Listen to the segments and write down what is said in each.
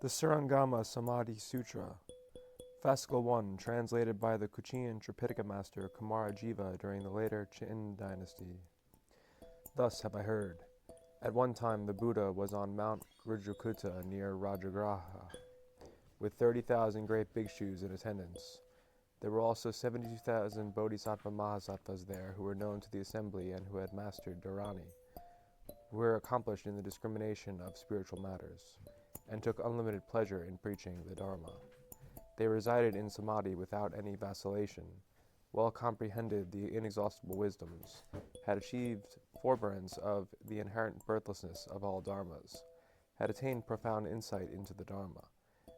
The Surangama Samadhi Sutra, Fascicle 1, translated by the Kuchian Tripitaka master Kamarajiva during the later Qin dynasty. Thus have I heard. At one time the Buddha was on Mount Rudrakuta near Rajagraha, with 30,000 great bhikshus in attendance. There were also 72,000 Bodhisattva Mahasattvas there who were known to the assembly and who had mastered Dharani, who were accomplished in the discrimination of spiritual matters, and took unlimited pleasure in preaching the Dharma. They resided in Samadhi without any vacillation, well comprehended the inexhaustible wisdoms, had achieved forbearance of the inherent birthlessness of all dharmas, had attained profound insight into the Dharma,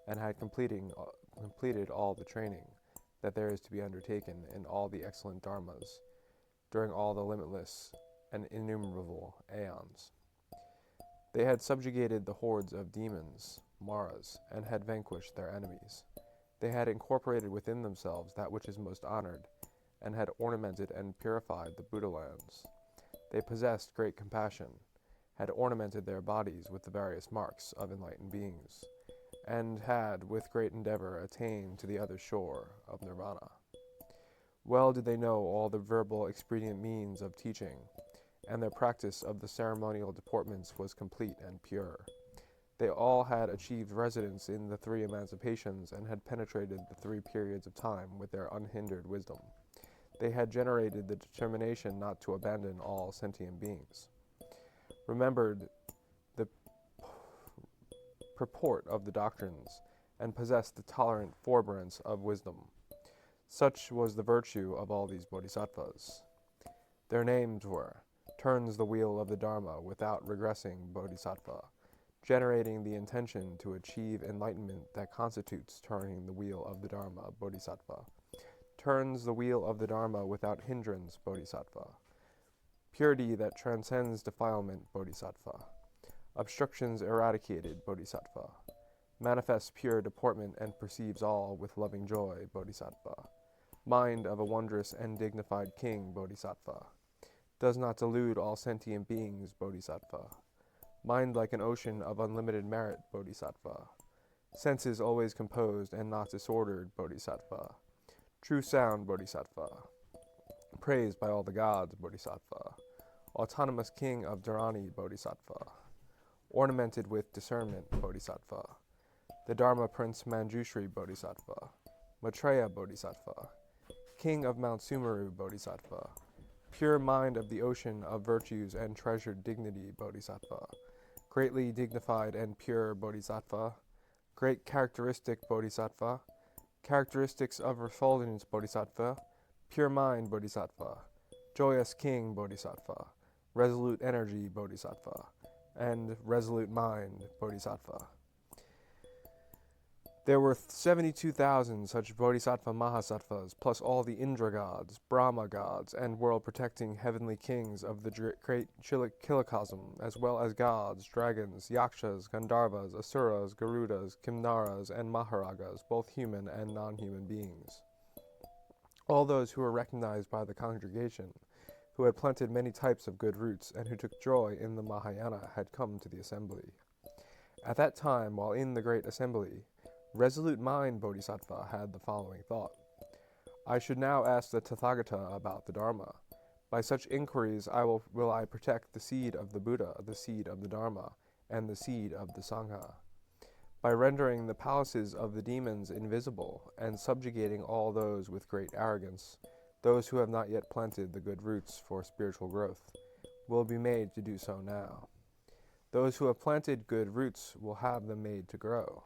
and had completed all the training that there is to be undertaken in all the excellent dharmas during all the limitless and innumerable aeons. They had subjugated the hordes of demons, maras, and had vanquished their enemies. They had incorporated within themselves that which is most honored, and had ornamented and purified the Buddha lands. They possessed great compassion, had ornamented their bodies with the various marks of enlightened beings, and had, with great endeavor, attained to the other shore of nirvana. Well did they know all the verbal expedient means of teaching, and their practice of the ceremonial deportments was complete and pure. They all had achieved residence in the three emancipations and had penetrated the three periods of time with their unhindered wisdom. They had generated the determination not to abandon all sentient beings, remembered the purport of the doctrines, and possessed the tolerant forbearance of wisdom. Such was the virtue of all these bodhisattvas. Their names were turns the wheel of the Dharma without regressing bodhisattva, generating the intention to achieve enlightenment that constitutes turning the wheel of the Dharma bodhisattva, turns the wheel of the Dharma without hindrance bodhisattva, purity that transcends defilement bodhisattva, obstructions eradicated bodhisattva, manifests pure deportment and perceives all with loving joy bodhisattva, mind of a wondrous and dignified king bodhisattva, does not delude all sentient beings bodhisattva, mind like an ocean of unlimited merit bodhisattva, senses always composed and not disordered bodhisattva, true sound bodhisattva, praised by all the gods bodhisattva, autonomous king of Dharani bodhisattva, ornamented with discernment bodhisattva, the Dharma prince Manjushri bodhisattva, Maitreya bodhisattva, king of Mount Sumeru bodhisattva, pure mind of the ocean of virtues and treasured dignity bodhisattva, greatly dignified and pure bodhisattva, great characteristic bodhisattva, characteristics of refulgence bodhisattva, pure mind bodhisattva, joyous king bodhisattva, resolute energy bodhisattva, and resolute mind bodhisattva. There were 72,000 such bodhisattva mahasattvas, plus all the Indra gods, Brahma gods, and world-protecting heavenly kings of the great Kilakasm, as well as gods, dragons, yakshas, gandharvas, asuras, garudas, kimnaras, and maharagas, both human and non-human beings. All those who were recognized by the congregation, who had planted many types of good roots, and who took joy in the Mahayana, had come to the assembly. At that time, while in the great assembly, Resolute Mind Bodhisattva had the following thought. I should now ask the Tathagata about the Dharma. By such inquiries will I protect the seed of the Buddha, the seed of the Dharma, and the seed of the Sangha. By rendering the palaces of the demons invisible, and subjugating all those with great arrogance, those who have not yet planted the good roots for spiritual growth, will be made to do so now. Those who have planted good roots will have them made to grow.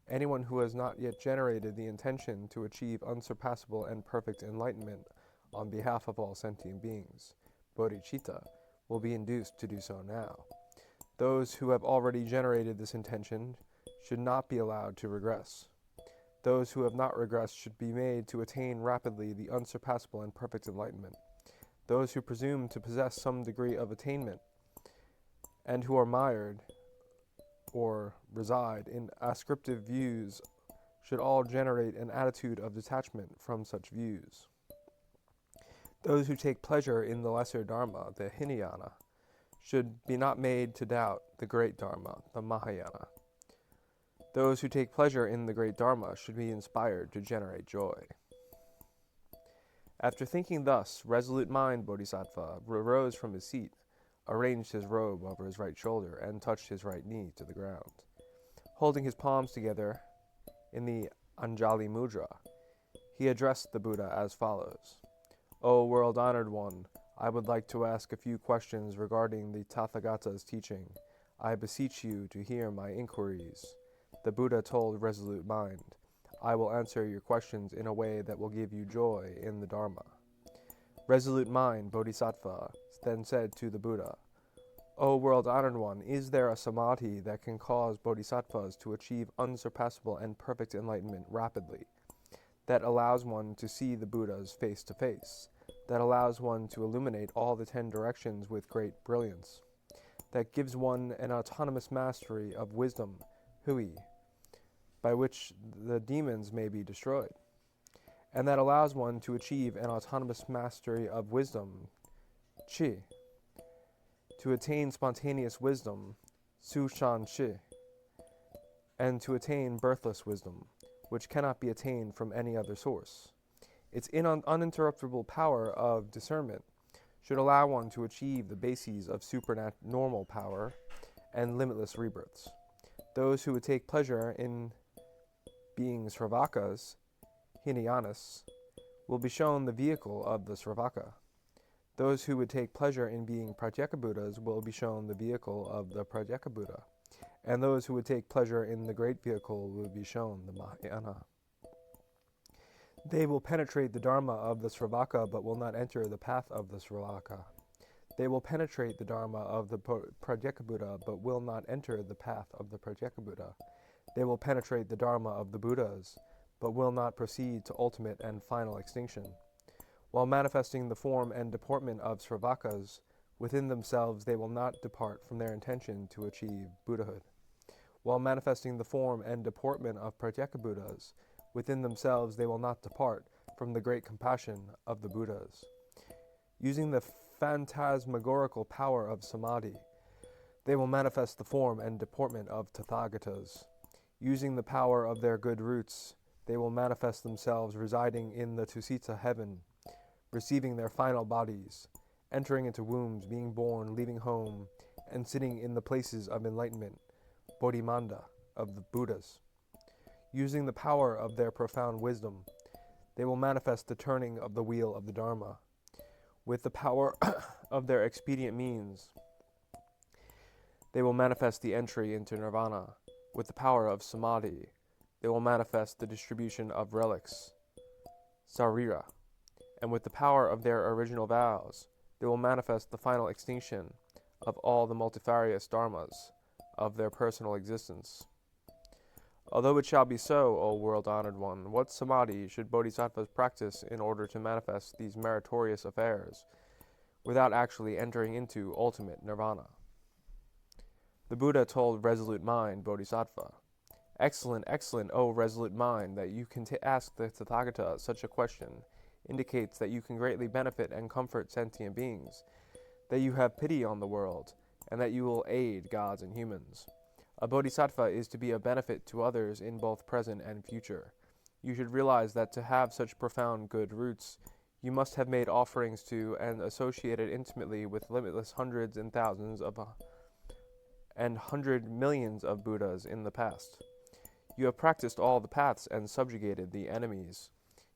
Anyone who has not yet generated the intention to achieve unsurpassable and perfect enlightenment on behalf of all sentient beings, bodhicitta, will be induced to do so now. Those who have already generated this intention should not be allowed to regress. Those who have not regressed should be made to attain rapidly the unsurpassable and perfect enlightenment. Those who presume to possess some degree of attainment, and who are mired or reside in ascriptive views, should all generate an attitude of detachment from such views. Those who take pleasure in the lesser Dharma, the Hinayana, should be not made to doubt the great Dharma, the Mahayana. Those who take pleasure in the great Dharma should be inspired to generate joy. After thinking thus, resolute mind Bodhisattva arose from his seat, arranged his robe over his right shoulder, and touched his right knee to the ground. Holding his palms together in the Anjali Mudra, he addressed the Buddha as follows. O world-honored one, I would like to ask a few questions regarding the Tathagata's teaching. I beseech you to hear my inquiries. The Buddha told resolute mind, I will answer your questions in a way that will give you joy in the Dharma. Resolute mind Bodhisattva then said to the Buddha, O world-honored one, is there a samadhi that can cause bodhisattvas to achieve unsurpassable and perfect enlightenment rapidly, that allows one to see the Buddhas face to face, that allows one to illuminate all the 10 directions with great brilliance, that gives one an autonomous mastery of wisdom, hui, by which the demons may be destroyed, and that allows one to achieve an autonomous mastery of wisdom, chi, to attain spontaneous wisdom, su shan chi, and to attain birthless wisdom, which cannot be attained from any other source. Its uninterruptible power of discernment should allow one to achieve the bases of supernormal power and limitless rebirths. Those who would take pleasure in being Sravakas, Hinayanists, will be shown the vehicle of the Sravaka. Those who would take pleasure in being Pratyekabuddhas will be shown the vehicle of the Pratyekabuddha, and those who would take pleasure in the great vehicle will be shown the Mahayana. They will penetrate the Dharma of the Sravaka, but will not enter the path of the Sravaka. They will penetrate the Dharma of the Pratyekabuddha, but will not enter the path of the Pratyekabuddha. They will penetrate the Dharma of the Buddhas, but will not proceed to ultimate and final extinction. While manifesting the form and deportment of Sravakas, within themselves they will not depart from their intention to achieve Buddhahood. While manifesting the form and deportment of Pratyekabuddhas, within themselves they will not depart from the great compassion of the Buddhas. Using the phantasmagorical power of Samadhi, they will manifest the form and deportment of Tathagatas. Using the power of their good roots, they will manifest themselves residing in the Tusita heaven, receiving their final bodies, entering into wombs, being born, leaving home, and sitting in the places of enlightenment, Bodhimanda, of the Buddhas. Using the power of their profound wisdom, they will manifest the turning of the wheel of the Dharma. With the power of their expedient means, they will manifest the entry into nirvana. With the power of Samadhi, they will manifest the distribution of relics, sarira. And with the power of their original vows, they will manifest the final extinction of all the multifarious dharmas of their personal existence. Although it shall be so, O world-honored one, what samadhi should bodhisattvas practice in order to manifest these meritorious affairs without actually entering into ultimate nirvana? The Buddha told resolute mind, Bodhisattva, Excellent, excellent, O resolute mind, that you can ask the Tathagata such a question indicates that you can greatly benefit and comfort sentient beings, that you have pity on the world, and that you will aid gods and humans. A bodhisattva is to be a benefit to others in both present and future. You should realize that to have such profound good roots, you must have made offerings to and associated intimately with limitless hundreds and thousands of and 100 millions of Buddhas in the past. You have practiced all the paths and subjugated the enemies.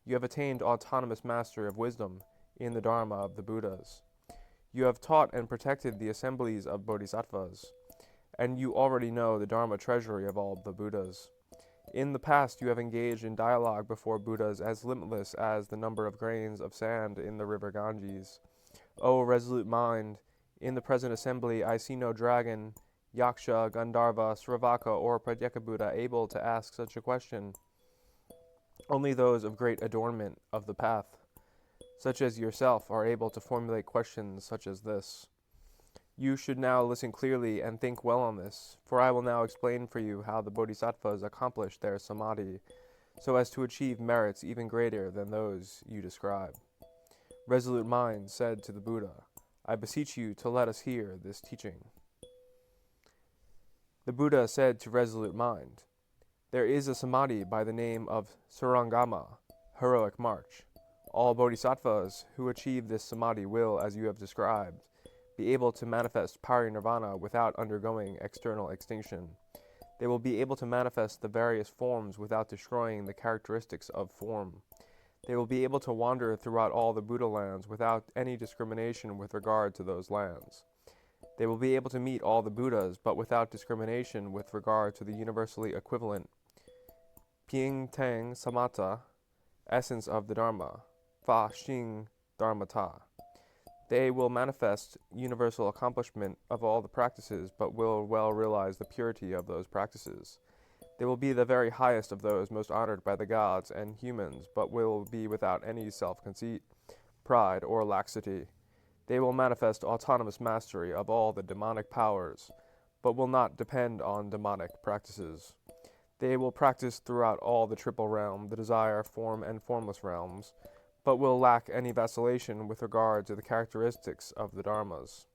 You have attained autonomous mastery of wisdom in the Dharma of the Buddhas. You have taught and protected the assemblies of bodhisattvas, and you already know the Dharma treasury of all the Buddhas. In the past you have engaged in dialogue before Buddhas as limitless as the number of grains of sand in the river Ganges. O resolute mind, in the present assembly I see no dragon, Yaksha, Gandharva, Sravaka, or Pratyekabuddha able to ask such a question. Only those of great adornment of the path, such as yourself, are able to formulate questions such as this. You should now listen clearly and think well on this, for I will now explain for you how the bodhisattvas accomplish their samadhi, so as to achieve merits even greater than those you describe. Resolute mind said to the Buddha, I beseech you to let us hear this teaching. The Buddha said to resolute mind, There is a Samadhi by the name of Surangama, heroic march. All Bodhisattvas who achieve this Samadhi will, as you have described, be able to manifest parinirvana without undergoing external extinction. They will be able to manifest the various forms without destroying the characteristics of form. They will be able to wander throughout all the Buddha lands without any discrimination with regard to those lands. They will be able to meet all the Buddhas, but without discrimination with regard to the universally equivalent Ping Tang Samatha, essence of the Dharma, Fa Xing Dharmata. They will manifest universal accomplishment of all the practices, but will well realize the purity of those practices. They will be the very highest of those most honored by the gods and humans, but will be without any self-conceit, pride, or laxity. They will manifest autonomous mastery of all the demonic powers, but will not depend on demonic practices. They will practice throughout all the triple realm, the desire, form, and formless realms, but will lack any vacillation with regard to the characteristics of the dharmas.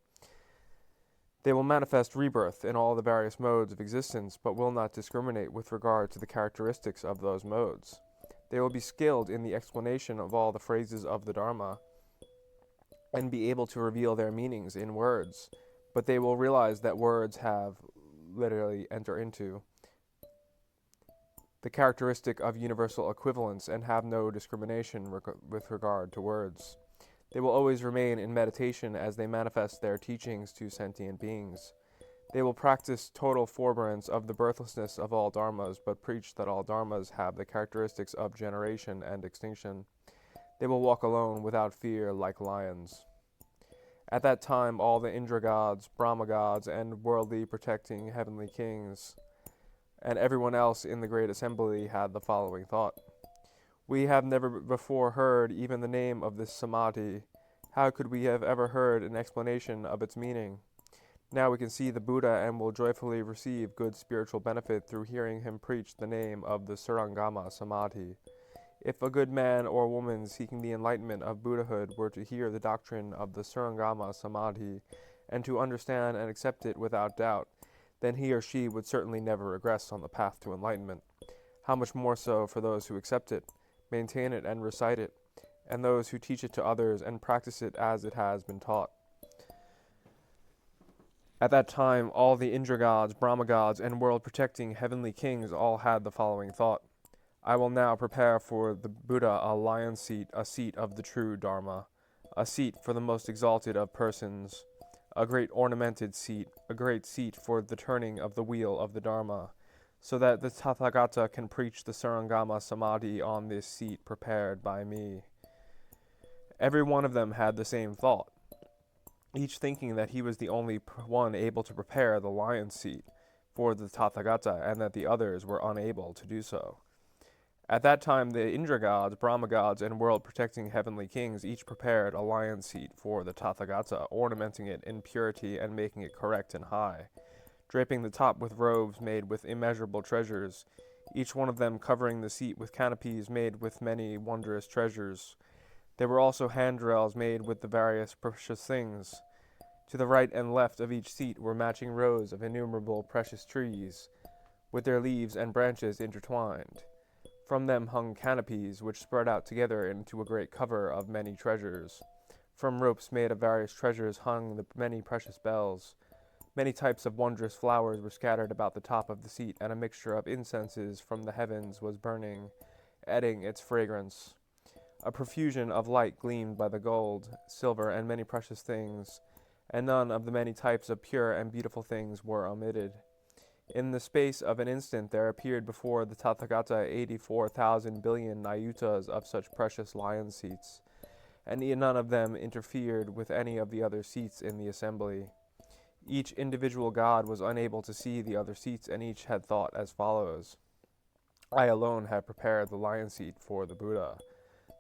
They will manifest rebirth in all the various modes of existence, but will not discriminate with regard to the characteristics of those modes. They will be skilled in the explanation of all the phrases of the Dharma, and be able to reveal their meanings in words, but they will realize that words have literally enter into the characteristic of universal equivalence and have no discrimination with regard to words. They will always remain in meditation as they manifest their teachings to sentient beings. They will practice total forbearance of the birthlessness of all dharmas, but preach that all dharmas have the characteristics of generation and extinction. They will walk alone without fear like lions. At that time all the Indra gods, Brahma gods, and worldly protecting heavenly kings, and everyone else in the great assembly had the following thought. We have never before heard even the name of this Samadhi. How could we have ever heard an explanation of its meaning? Now we can see the Buddha and will joyfully receive good spiritual benefit through hearing him preach the name of the Surangama Samadhi. If a good man or woman seeking the enlightenment of Buddhahood were to hear the doctrine of the Surangama Samadhi and to understand and accept it without doubt, then he or she would certainly never regress on the path to enlightenment. How much more so for those who accept it, maintain it and recite it, and those who teach it to others and practice it as it has been taught. At that time, all the Indra gods, Brahma gods, and world-protecting heavenly kings all had the following thought. I will now prepare for the Buddha a lion seat, a seat of the true Dharma, a seat for the most exalted of persons, a great ornamented seat, a great seat for the turning of the wheel of the Dharma, so that the Tathagata can preach the Surangama Samadhi on this seat prepared by me. Every one of them had the same thought, each thinking that he was the only one able to prepare the lion seat for the Tathagata, and that the others were unable to do so. At that time the Indra gods, Brahma gods, and world-protecting heavenly kings each prepared a lion seat for the Tathagata, ornamenting it in purity and making it correct and high, draping the top with robes made with immeasurable treasures, each one of them covering the seat with canopies made with many wondrous treasures. There were also handrails made with the various precious things. To the right and left of each seat were matching rows of innumerable precious trees, with their leaves and branches intertwined. From them hung canopies, which spread out together into a great cover of many treasures. From ropes made of various treasures hung the many precious bells. Many types of wondrous flowers were scattered about the top of the seat, and a mixture of incenses from the heavens was burning, adding its fragrance. A profusion of light gleamed by the gold, silver, and many precious things, and none of the many types of pure and beautiful things were omitted. In the space of an instant there appeared before the Tathagata 84,000 billion nayutas of such precious lion seats, and none of them interfered with any of the other seats in the assembly. Each individual god was unable to see the other seats, and each had thought as follows. I alone have prepared the lion seat for the Buddha.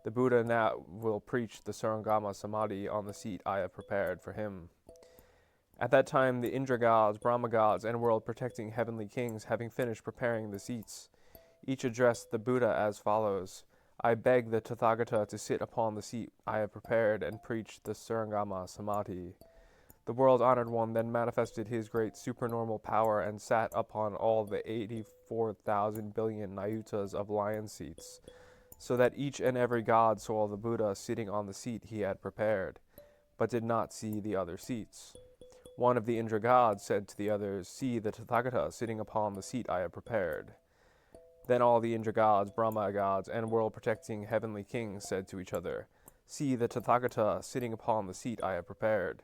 The Buddha now will preach the Surangama Samadhi on the seat I have prepared for him. At that time the Indra gods, Brahma gods, and world-protecting heavenly kings, having finished preparing the seats, each addressed the Buddha as follows. I beg the Tathagata to sit upon the seat I have prepared and preach the Surangama Samadhi. The world-honored one then manifested his great supernormal power and sat upon all the 84,000 billion nayutas of lion seats, so that each and every god saw the Buddha sitting on the seat he had prepared, but did not see the other seats. One of the Indra gods said to the others, "See the Tathagata sitting upon the seat I have prepared." Then all the Indra gods, Brahma gods, and world-protecting heavenly kings said to each other, "See the Tathagata sitting upon the seat I have prepared."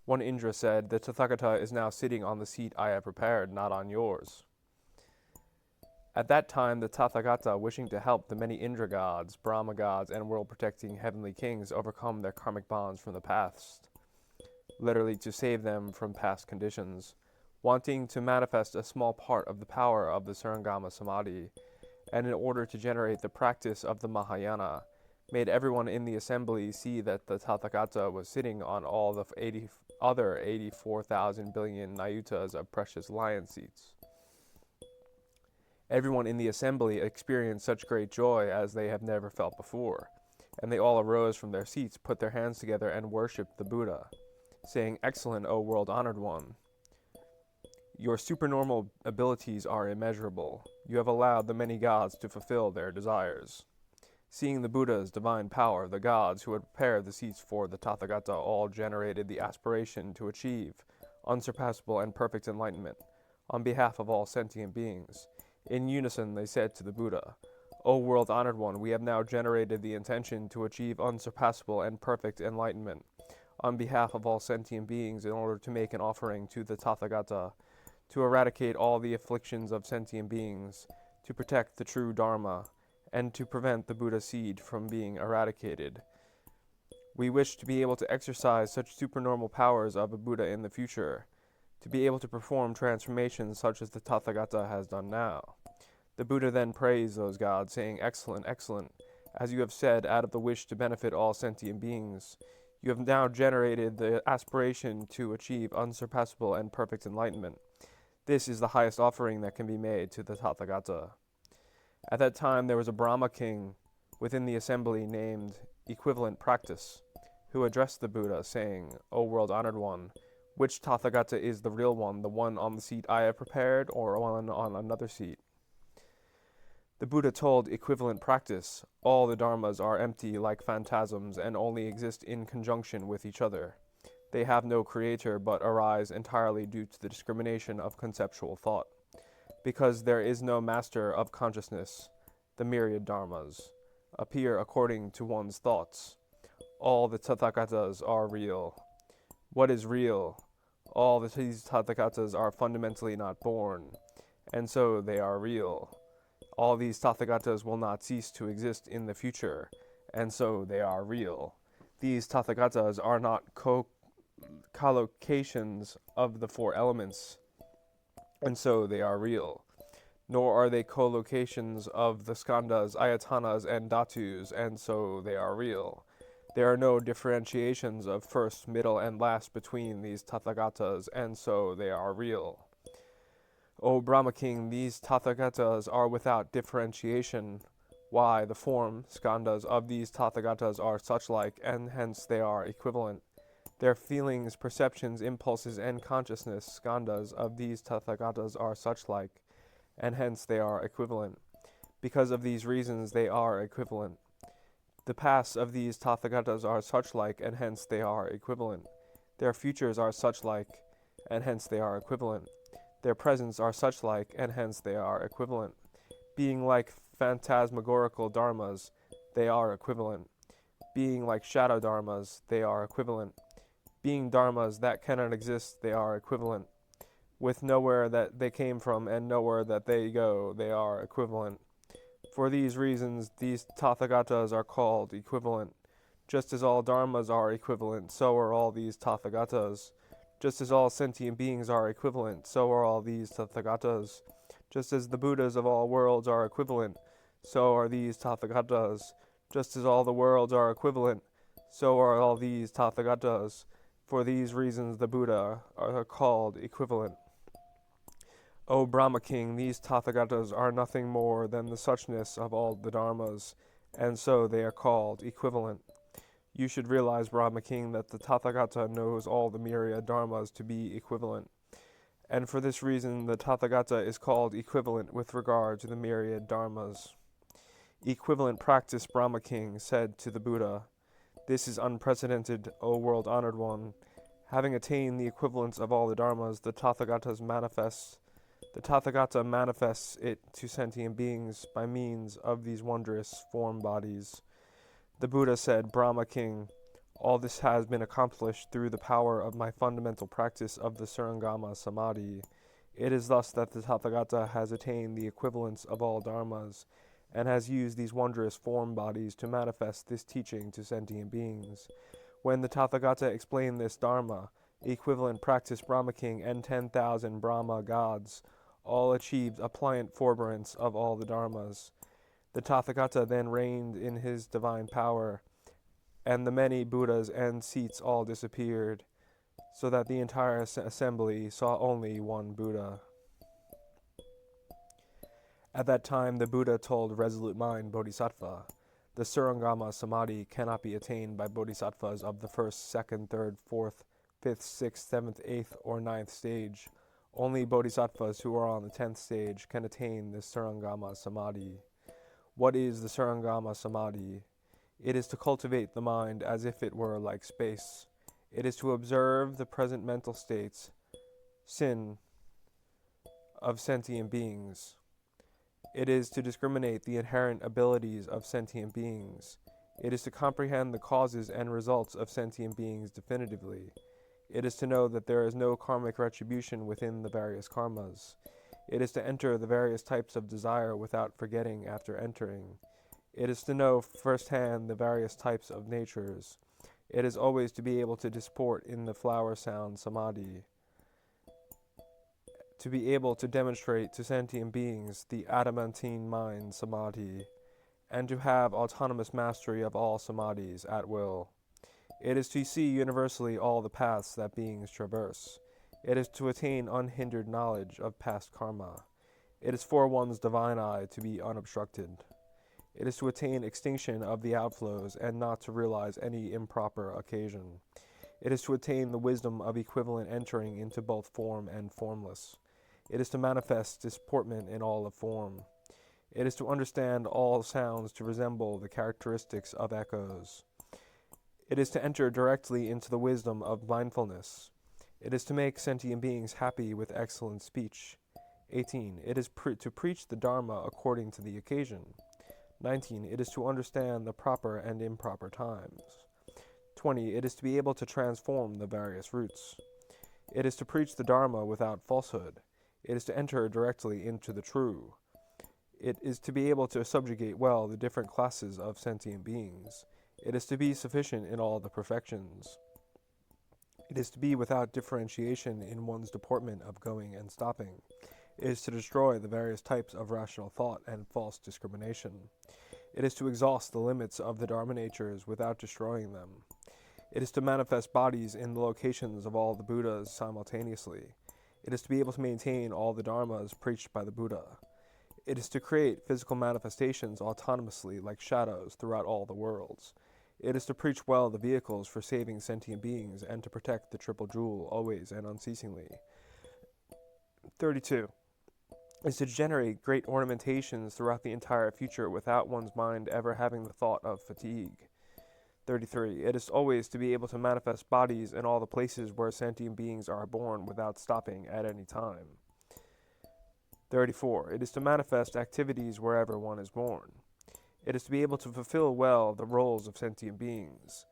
One Indra said, "The Tathagata is now sitting on the seat I have prepared, not on yours." At that time, the Tathagata, wishing to help the many Indra gods, Brahma gods, and world-protecting heavenly kings overcome their karmic bonds from the past, literally to save them from past conditions, wanting to manifest a small part of the power of the Surangama Samadhi, and in order to generate the practice of the Mahayana, made everyone in the assembly see that the Tathagata was sitting on all the other 84,000 billion nayutas of precious lion seats. Everyone in the assembly experienced such great joy as they have never felt before, and they all arose from their seats, put their hands together, and worshipped the Buddha, saying, "Excellent, O world-honored one! Your supernormal abilities are immeasurable. You have allowed the many gods to fulfill their desires." Seeing the Buddha's divine power, the gods who had prepared the seats for the Tathagata all generated the aspiration to achieve unsurpassable and perfect enlightenment on behalf of all sentient beings. In unison they said to the Buddha, "O world-honored one, we have now generated the intention to achieve unsurpassable and perfect enlightenment on behalf of all sentient beings in order to make an offering to the Tathagata, to eradicate all the afflictions of sentient beings, to protect the true Dharma, and to prevent the Buddha seed from being eradicated. We wish to be able to exercise such supernormal powers of a Buddha in the future, to be able to perform transformations such as the Tathagata has done now." The Buddha then praised those gods, saying, "Excellent, excellent. As you have said, out of the wish to benefit all sentient beings, you have now generated the aspiration to achieve unsurpassable and perfect enlightenment. This is the highest offering that can be made to the Tathagata." At that time there was a Brahma king within the assembly named Equivalent Practice, who addressed the Buddha, saying, "O world-honored one, which Tathagata is the real one, the one on the seat I have prepared, or one on another seat?" The Buddha told Equivalent Practice, "All the dharmas are empty like phantasms and only exist in conjunction with each other. They have no creator but arise entirely due to the discrimination of conceptual thought. Because there is no master of consciousness, the myriad dharmas appear according to one's thoughts. All the Tathagatas are real. What is real? All these Tathagatas are fundamentally not born, and so they are real. All these Tathagatas will not cease to exist in the future, and so they are real. These Tathagatas are not collocations of the four elements, and so they are real. Nor are they collocations of the skandhas, ayatanas, and dhatus, and so they are real. There are no differentiations of first, middle, and last between these Tathagatas, and so they are real. O Brahma King, these Tathagatas are without differentiation. Why, the form, skandhas, of these Tathagatas are such-like, and hence they are equivalent. Their feelings, perceptions, impulses, and consciousness, skandhas, of these Tathagatas are such-like, and hence they are equivalent. Because of these reasons they are equivalent. The pasts of these Tathagatas are such-like, and hence they are equivalent. Their futures are such-like, and hence they are equivalent. Their presents are such-like, and hence they are equivalent. Being like phantasmagorical dharmas, they are equivalent. Being like shadow dharmas, they are equivalent. Being dharmas that cannot exist, they are equivalent. With nowhere that they came from and nowhere that they go, they are equivalent. For these reasons, these Tathagatas are called equivalent. Just as all dharmas are equivalent, so are all these Tathagatas. Just as all sentient beings are equivalent, so are all these Tathagatas. Just as the Buddhas of all worlds are equivalent, so are these Tathagatas. Just as all the worlds are equivalent, so are all these Tathagatas. For these reasons the Buddha are called equivalent. O Brahma King, these Tathagatas are nothing more than the suchness of all the dharmas, and so they are called equivalent. You should realize, Brahma King, that the Tathagata knows all the myriad dharmas to be equivalent. And for this reason, the Tathagata is called equivalent with regard to the myriad dharmas. Equivalent practice, Brahma King said to the Buddha, "This is unprecedented, O world-honored one. Having attained the equivalence of all the dharmas, the Tathagata manifests it to sentient beings by means of these wondrous form bodies." The Buddha said, "Brahma King, all this has been accomplished through the power of my fundamental practice of the Surangama Samadhi. It is thus that the Tathagata has attained the equivalence of all dharmas, and has used these wondrous form bodies to manifest this teaching to sentient beings. When the Tathagata explained this dharma, equivalent practice, Brahma King, and 10,000 Brahma gods all achieved a pliant forbearance of all the dharmas. The Tathagata then reigned in his divine power, and the many Buddhas and seats all disappeared, so that the entire assembly saw only one Buddha. At that time the Buddha told Resolute Mind Bodhisattva, the Surangama Samadhi cannot be attained by Bodhisattvas of the first, second, third, fourth, fifth, sixth, seventh, eighth, or ninth stage. Only Bodhisattvas who are on the 10th stage can attain the Surangama Samadhi. What is the Surangama Samadhi? It is to cultivate the mind as if it were like space. It is to observe the present mental states, sin, of sentient beings. It is to discriminate the inherent abilities of sentient beings. It is to comprehend the causes and results of sentient beings definitively. It is to know that there is no karmic retribution within the various karmas. It is to enter the various types of desire without forgetting after entering. It is to know firsthand the various types of natures. It is always to be able to disport in the flower sound samadhi, to be able to demonstrate to sentient beings the adamantine mind samadhi, and to have autonomous mastery of all samadhis at will. It is to see universally all the paths that beings traverse. It is to attain unhindered knowledge of past karma. It is for one's divine eye to be unobstructed. It is to attain extinction of the outflows and not to realize any improper occasion. It is to attain the wisdom of equivalent entering into both form and formless. It is to manifest disportment in all of form. It is to understand all sounds to resemble the characteristics of echoes. It is to enter directly into the wisdom of mindfulness. It is to make sentient beings happy with excellent speech. 18. It is to preach the Dharma according to the occasion. 19. It is to understand the proper and improper times. 20. It is to be able to transform the various roots. It is to preach the Dharma without falsehood. It is to enter directly into the true. It is to be able to subjugate well the different classes of sentient beings. It is to be sufficient in all the perfections. It is to be without differentiation in one's deportment of going and stopping. It is to destroy the various types of rational thought and false discrimination. It is to exhaust the limits of the Dharma natures without destroying them. It is to manifest bodies in the locations of all the Buddhas simultaneously. It is to be able to maintain all the Dharmas preached by the Buddha. It is to create physical manifestations autonomously like shadows throughout all the worlds. It is to preach well the vehicles for saving sentient beings and to protect the triple jewel always and unceasingly. 32. Is to generate great ornamentations throughout the entire future without one's mind ever having the thought of fatigue. 33. It is always to be able to manifest bodies in all the places where sentient beings are born without stopping at any time. 34. It is to manifest activities wherever one is born. It is to be able to fulfill well the roles of sentient beings.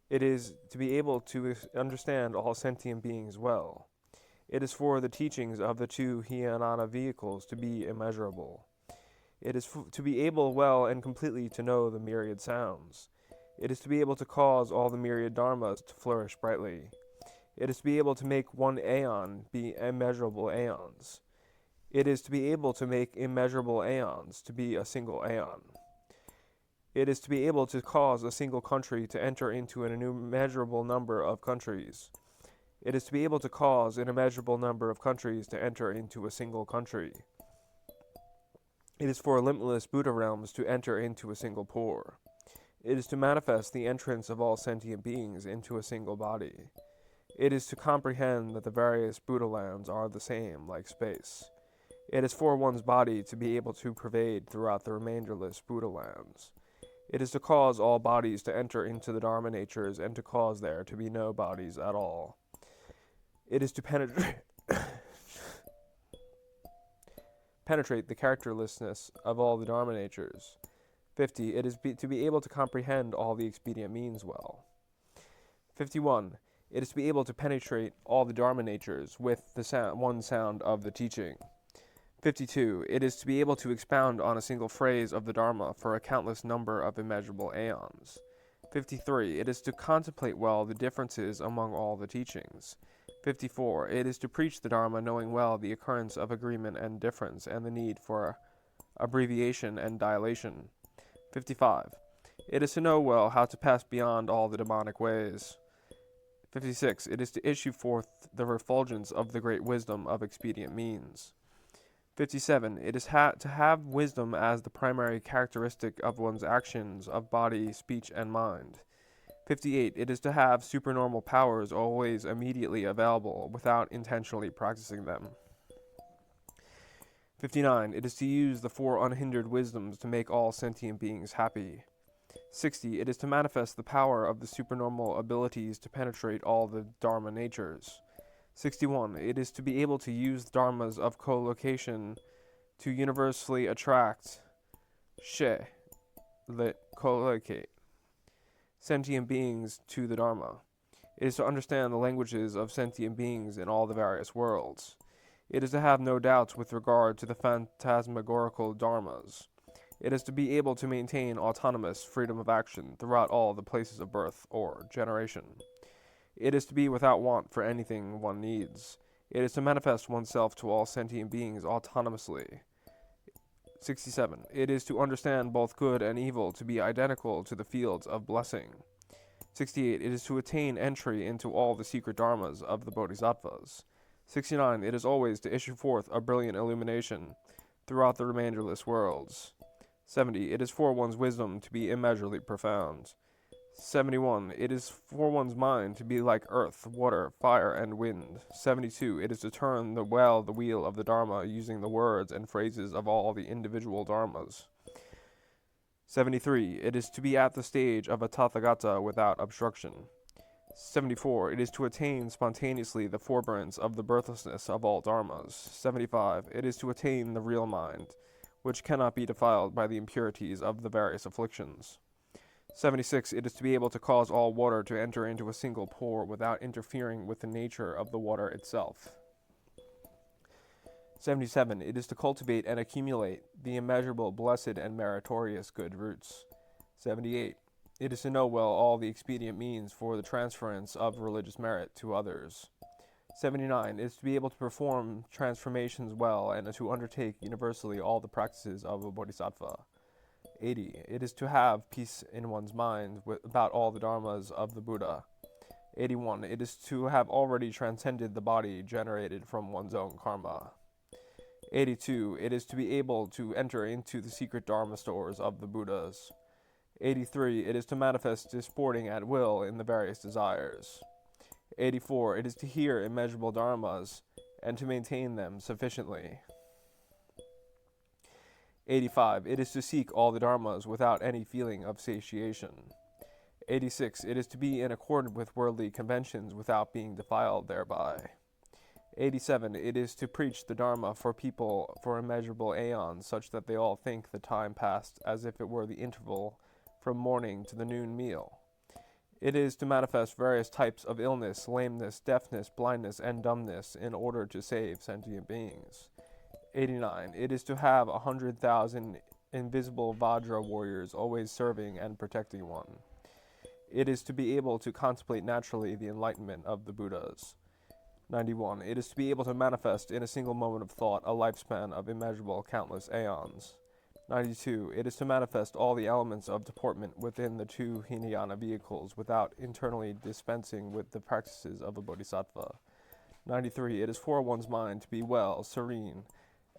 It is to be able to understand all sentient beings well. It is for the teachings of the two Hinayana vehicles to be immeasurable. It is to be able well and completely to know the myriad sounds. It is to be able to cause all the myriad dharmas to flourish brightly. It is to be able to make one aeon be immeasurable aeons. It is to be able to make immeasurable aeons to be a single aeon. It is to be able to cause a single country to enter into an immeasurable number of countries. It is to be able to cause an immeasurable number of countries to enter into a single country. It is for limitless Buddha realms to enter into a single pore. It is to manifest the entrance of all sentient beings into a single body. It is to comprehend that the various Buddha lands are the same, like space. It is for one's body to be able to pervade throughout the remainderless Buddha lands. It is to cause all bodies to enter into the Dharma natures and to cause there to be no bodies at all. It is to penetrate the characterlessness of all the Dharma natures. 50. It is to be able to comprehend all the expedient means well. 51. It is to be able to penetrate all the Dharma natures with the one sound of the teaching. 52. It is to be able to expound on a single phrase of the Dharma for a countless number of immeasurable aeons. 53. It is to contemplate well the differences among all the teachings. 54. It is to preach the Dharma knowing well the occurrence of agreement and difference and the need for abbreviation and dilation. 55. It is to know well how to pass beyond all the demonic ways. 56. It is to issue forth the refulgence of the great wisdom of expedient means. 57. It is to have wisdom as the primary characteristic of one's actions of body, speech, and mind. 58. It is to have supernormal powers always immediately available without intentionally practicing them. 59. It is to use the four unhindered wisdoms to make all sentient beings happy. 60. It is to manifest the power of the supernormal abilities to penetrate all the Dharma natures. 61. It is to be able to use dharmas of co-location to universally attract co-locate sentient beings to the Dharma. It is to understand the languages of sentient beings in all the various worlds. It is to have no doubts with regard to the phantasmagorical dharmas. It is to be able to maintain autonomous freedom of action throughout all the places of birth or generation. It is to be without want for anything one needs. It is to manifest oneself to all sentient beings autonomously. 67. It is to understand both good and evil to be identical to the fields of blessing. 68. It is to attain entry into all the secret dharmas of the Bodhisattvas. 69. It is always to issue forth a brilliant illumination throughout the remainderless worlds. 70. It is for one's wisdom to be immeasurably profound. 71. It is for one's mind to be like earth, water, fire, and wind. 72. It is to turn the wheel of the Dharma using the words and phrases of all the individual Dharmas. 73. It is to be at the stage of a Tathagata without obstruction. 74. It is to attain spontaneously the forbearance of the birthlessness of all Dharmas. 75. It is to attain the real mind, which cannot be defiled by the impurities of the various afflictions. 76. It is to be able to cause all water to enter into a single pore without interfering with the nature of the water itself. 77. It is to cultivate and accumulate the immeasurable, blessed, and meritorious good roots. 78. It is to know well all the expedient means for the transference of religious merit to others. 79. It is to be able to perform transformations well and to undertake universally all the practices of a bodhisattva. 80. It is to have peace in one's mind about all the dharmas of the Buddha. 81. It is to have already transcended the body generated from one's own karma. 82. It is to be able to enter into the secret dharma stores of the Buddhas. 83. It is to manifest disporting at will in the various desires. 84. It is to hear immeasurable dharmas and to maintain them sufficiently. 85. It is to seek all the dharmas without any feeling of satiation. 86. It is to be in accord with worldly conventions without being defiled thereby. 87. It is to preach the dharma for people for immeasurable aeons, such that they all think the time passed as if it were the interval from morning to the noon meal. It is to manifest various types of illness, lameness, deafness, blindness, and dumbness in order to save sentient beings. 89. It is to have 100,000 invisible Vajra warriors always serving and protecting one. It is to be able to contemplate naturally the enlightenment of the Buddhas. 91. It is to be able to manifest in a single moment of thought a lifespan of immeasurable countless aeons. 92. It is to manifest all the elements of deportment within the two Hinayana vehicles without internally dispensing with the practices of a bodhisattva. 93. It is for one's mind to be well, serene,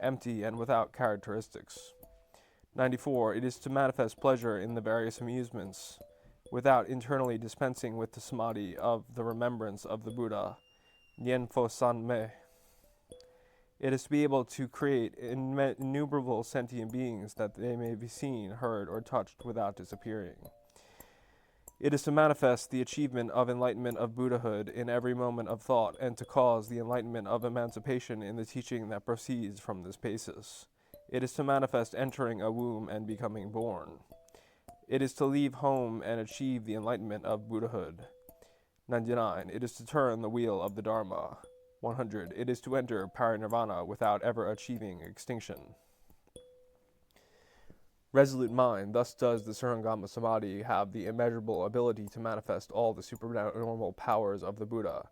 empty, and without characteristics. 94. It is to manifest pleasure in the various amusements, without internally dispensing with the samadhi of the remembrance of the Buddha, Nyenfo San Me. It is to be able to create innumerable sentient beings that they may be seen, heard, or touched without disappearing. It is to manifest the achievement of enlightenment of Buddhahood in every moment of thought, and to cause the enlightenment of emancipation in the teaching that proceeds from this basis. It is to manifest entering a womb and becoming born. It is to leave home and achieve the enlightenment of Buddhahood. 99. It is to turn the wheel of the Dharma. 100. It is to enter parinirvana without ever achieving extinction. Resolute mind, thus does the Surangama Samadhi have the immeasurable ability to manifest all the supernormal powers of the Buddha,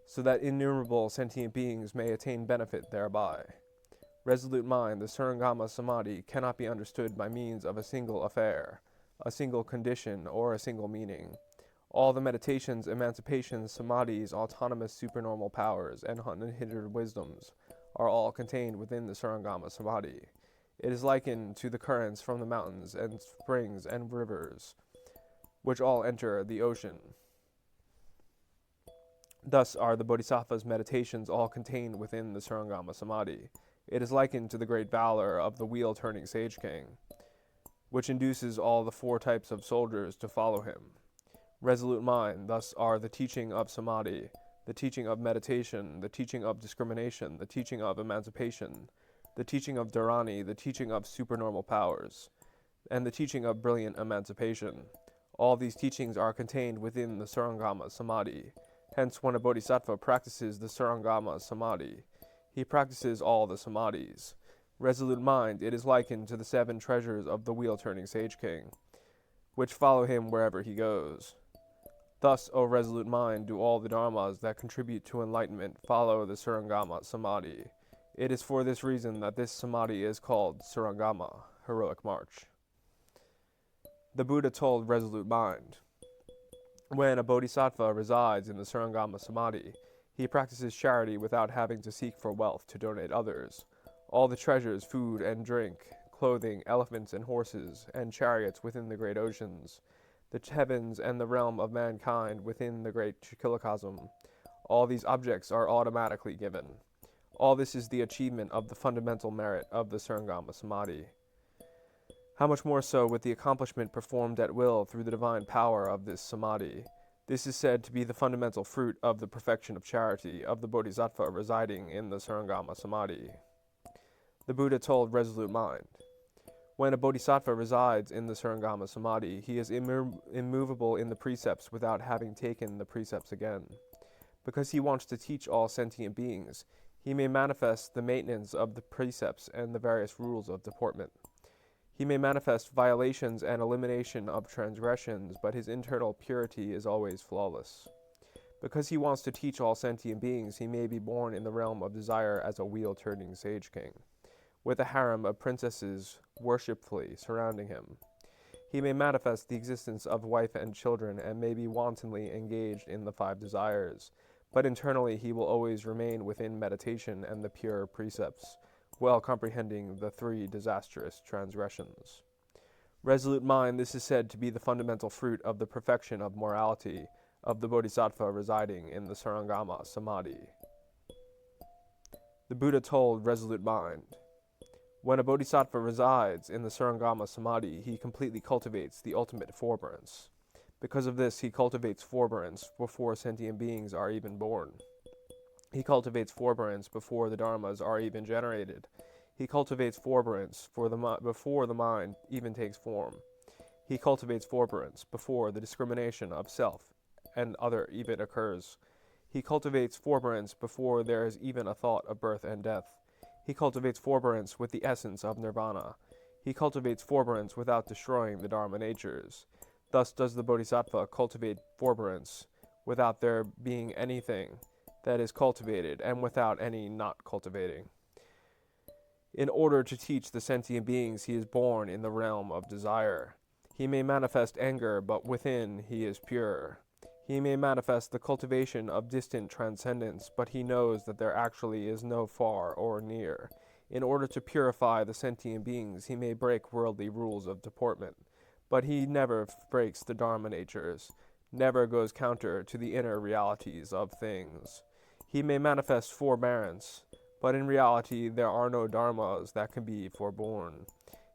so that innumerable sentient beings may attain benefit thereby. Resolute mind, the Surangama Samadhi cannot be understood by means of a single affair, a single condition, or a single meaning. All the meditations, emancipations, samadhis, autonomous supernormal powers, and unhindered wisdoms are all contained within the Surangama Samadhi. It is likened to the currents from the mountains and springs and rivers, which all enter the ocean. Thus are the Bodhisattvas' meditations all contained within the Surangama Samadhi. It is likened to the great valor of the wheel-turning Sage King, which induces all the 4 types of soldiers to follow him. Resolute mind, thus are the teaching of Samadhi, the teaching of meditation, the teaching of discrimination, the teaching of emancipation, the teaching of dharani, the teaching of supernormal powers, and the teaching of brilliant emancipation. All these teachings are contained within the Surangama Samadhi. Hence, when a bodhisattva practices the Surangama Samadhi, he practices all the samadhis. Resolute mind, it is likened to the 7 treasures of the wheel-turning Sage King, which follow him wherever he goes. Thus, O resolute mind, do all the dharmas that contribute to enlightenment follow the Surangama Samadhi. It is for this reason that this samadhi is called Surangama, heroic march. The Buddha told resolute mind, when a bodhisattva resides in the Surangama Samadhi, he practices charity without having to seek for wealth to donate others. All the treasures, food and drink, clothing, elephants and horses, and chariots within the great oceans, the heavens and the realm of mankind within the great Chikilakasm, all these objects are automatically given. All this is the achievement of the fundamental merit of the Surangama Samadhi. How much more so with the accomplishment performed at will through the divine power of this Samadhi. This is said to be the fundamental fruit of the perfection of charity of the Bodhisattva residing in the Surangama Samadhi. The Buddha told resolute mind, when a bodhisattva resides in the Surangama Samadhi, he is immovable in the precepts without having taken the precepts again. Because he wants to teach all sentient beings, he may manifest the maintenance of the precepts and the various rules of deportment. He may manifest violations and elimination of transgressions, but his internal purity is always flawless. Because he wants to teach all sentient beings, he may be born in the realm of desire as a wheel-turning Sage King, with a harem of princesses worshipfully surrounding him. He may manifest the existence of wife and children and may be wantonly engaged in the 5 desires, but internally he will always remain within meditation and the pure precepts, well comprehending the 3 disastrous transgressions. Resolute mind, this is said to be the fundamental fruit of the perfection of morality of the Bodhisattva residing in the Surangama Samadhi. The Buddha told resolute mind, when a bodhisattva resides in the Surangama Samadhi, he completely cultivates the ultimate forbearance. Because of this, he cultivates forbearance before sentient beings are even born. He cultivates forbearance before the dharmas are even generated. He cultivates forbearance before the mind even takes form. He cultivates forbearance before the discrimination of self and other even occurs. He cultivates forbearance before there is even a thought of birth and death. He cultivates forbearance with the essence of nirvana. He cultivates forbearance without destroying the dharma natures. Thus does the bodhisattva cultivate forbearance without there being anything that is cultivated and without any not cultivating. In order to teach the sentient beings, he is born in the realm of desire. He may manifest anger, but within he is pure. He may manifest the cultivation of distant transcendence, but he knows that there actually is no far or near. In order to purify the sentient beings, he may break worldly rules of deportment, but he never breaks the Dharma natures, never goes counter to the inner realities of things. He may manifest forbearance, but in reality there are no dharmas that can be forborne.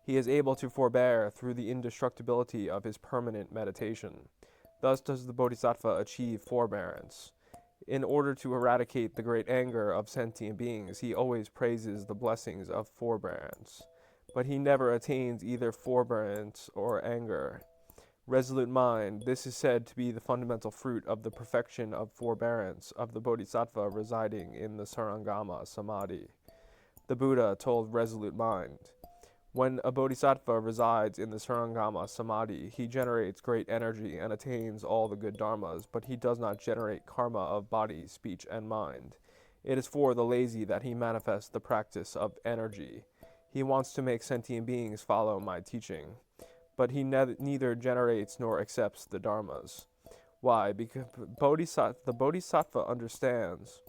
He is able to forbear through the indestructibility of his permanent meditation. Thus does the Bodhisattva achieve forbearance. In order to eradicate the great anger of sentient beings, he always praises the blessings of forbearance. But he never attains either forbearance or anger. Resolute mind, this is said to be the fundamental fruit of the perfection of forbearance of the Bodhisattva residing in the Surangama Samadhi. The Buddha told resolute mind, when a Bodhisattva resides in the Surangama Samadhi, he generates great energy and attains all the good dharmas, but he does not generate karma of body, speech, and mind. It is for the lazy that he manifests the practice of energy. He wants to make sentient beings follow my teaching, but he neither generates nor accepts the dharmas. Why? Because the Bodhisattva understands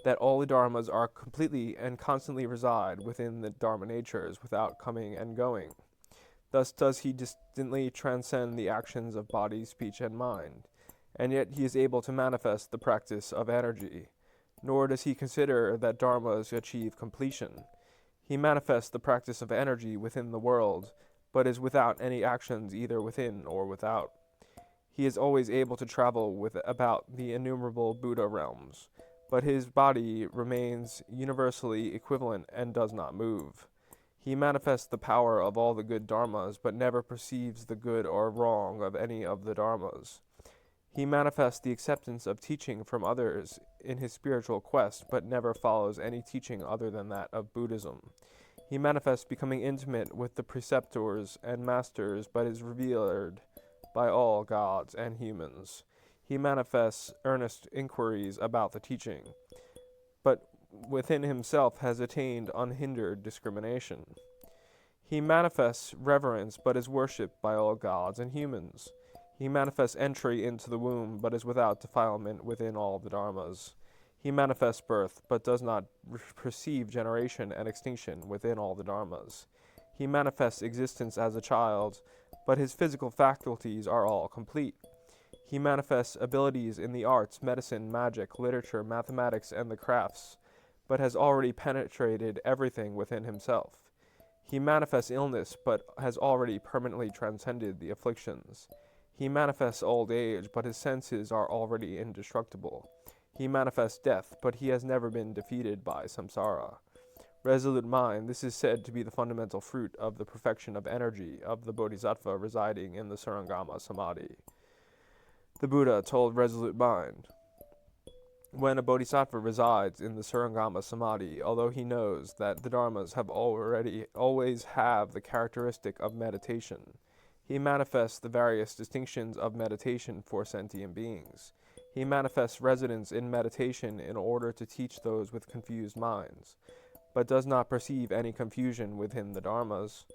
that all the dharmas are completely and constantly reside within the dharma natures without coming and going. Thus does he distinctly transcend the actions of body, speech, and mind, and yet he is able to manifest the practice of energy. Nor does he consider that dharmas achieve completion. He manifests the practice of energy within the world, but is without any actions either within or without. He is always able to travel about the innumerable Buddha realms, but his body remains universally equivalent and does not move. He manifests the power of all the good dharmas, but never perceives the good or wrong of any of the dharmas. He manifests the acceptance of teaching from others in his spiritual quest, but never follows any teaching other than that of Buddhism. He manifests becoming intimate with the preceptors and masters, but is revered by all gods and humans. He manifests earnest inquiries about the teaching, but within himself has attained unhindered discrimination. He manifests reverence, but is worshipped by all gods and humans. He manifests entry into the womb, but is without defilement within all the dharmas. He manifests birth, but does not perceive generation and extinction within all the dharmas. He manifests existence as a child, but his physical faculties are all complete. He manifests abilities in the arts, medicine, magic, literature, mathematics, and the crafts, but has already penetrated everything within himself. He manifests illness, but has already permanently transcended the afflictions. He manifests old age, but his senses are already indestructible. He manifests death, but he has never been defeated by samsara. Resolute mind, this is said to be the fundamental fruit of the perfection of energy of the Bodhisattva residing in the Surangama Samadhi. The Buddha told resolute mind, when a Bodhisattva resides in the Surangama Samadhi, although he knows that the dharmas always have the characteristic of meditation, he manifests the various distinctions of meditation for sentient beings. He manifests residence in meditation in order to teach those with confused minds, but does not perceive any confusion within the dharmas.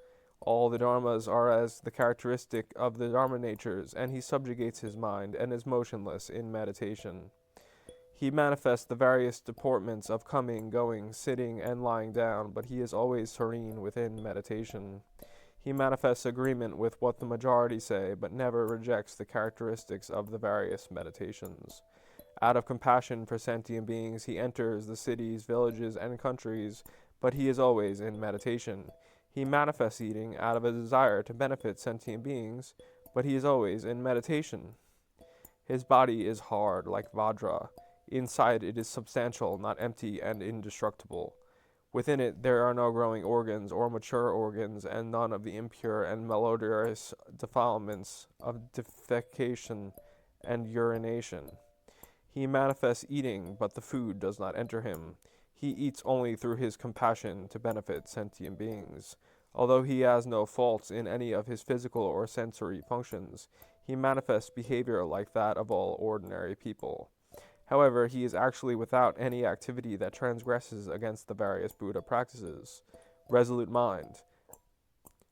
All the dharmas are as the characteristic of the dharma natures, and he subjugates his mind and is motionless in meditation. He manifests the various deportments of coming, going, sitting, and lying down, but he is always serene within meditation. He manifests agreement with what the majority say, but never rejects the characteristics of the various meditations. Out of compassion for sentient beings, he enters the cities, villages, and countries, but he is always in meditation. He manifests eating out of a desire to benefit sentient beings, but he is always in meditation. His body is hard like Vajra. Inside it is substantial, not empty and indestructible. Within it there are no growing organs or mature organs, and none of the impure and malodorous defilements of defecation and urination. He manifests eating, but the food does not enter him. He eats only through his compassion to benefit sentient beings. Although he has no faults in any of his physical or sensory functions, he manifests behavior like that of all ordinary people. However, he is actually without any activity that transgresses against the various Buddha practices. Resolute mind.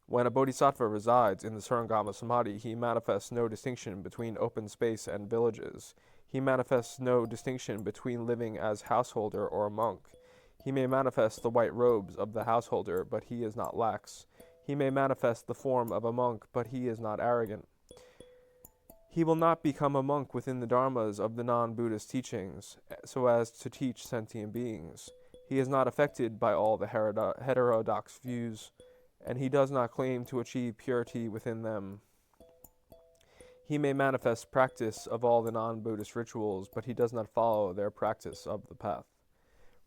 When a bodhisattva resides in the Surangama Samadhi, he manifests no distinction between open space and villages. He manifests no distinction between living as householder or monk. He may manifest the white robes of the householder, but he is not lax. He may manifest the form of a monk, but he is not arrogant. He will not become a monk within the dharmas of the non-Buddhist teachings, so as to teach sentient beings. He is not affected by all the heterodox views, and he does not claim to achieve purity within them. He may manifest practice of all the non-Buddhist rituals, but he does not follow their practice of the path.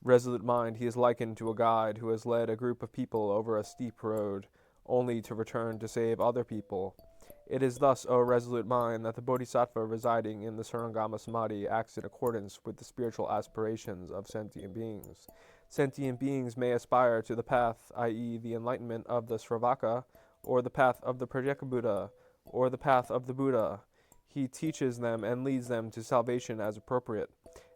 Resolute mind, he is likened to a guide who has led a group of people over a steep road, only to return to save other people. It is thus, O resolute mind, that the Bodhisattva residing in the Surangama Samadhi acts in accordance with the spiritual aspirations of sentient beings. Sentient beings may aspire to the path, i.e. the enlightenment of the Sravaka, or the path of the Pratyekabuddha, or the path of the Buddha. He teaches them and leads them to salvation as appropriate,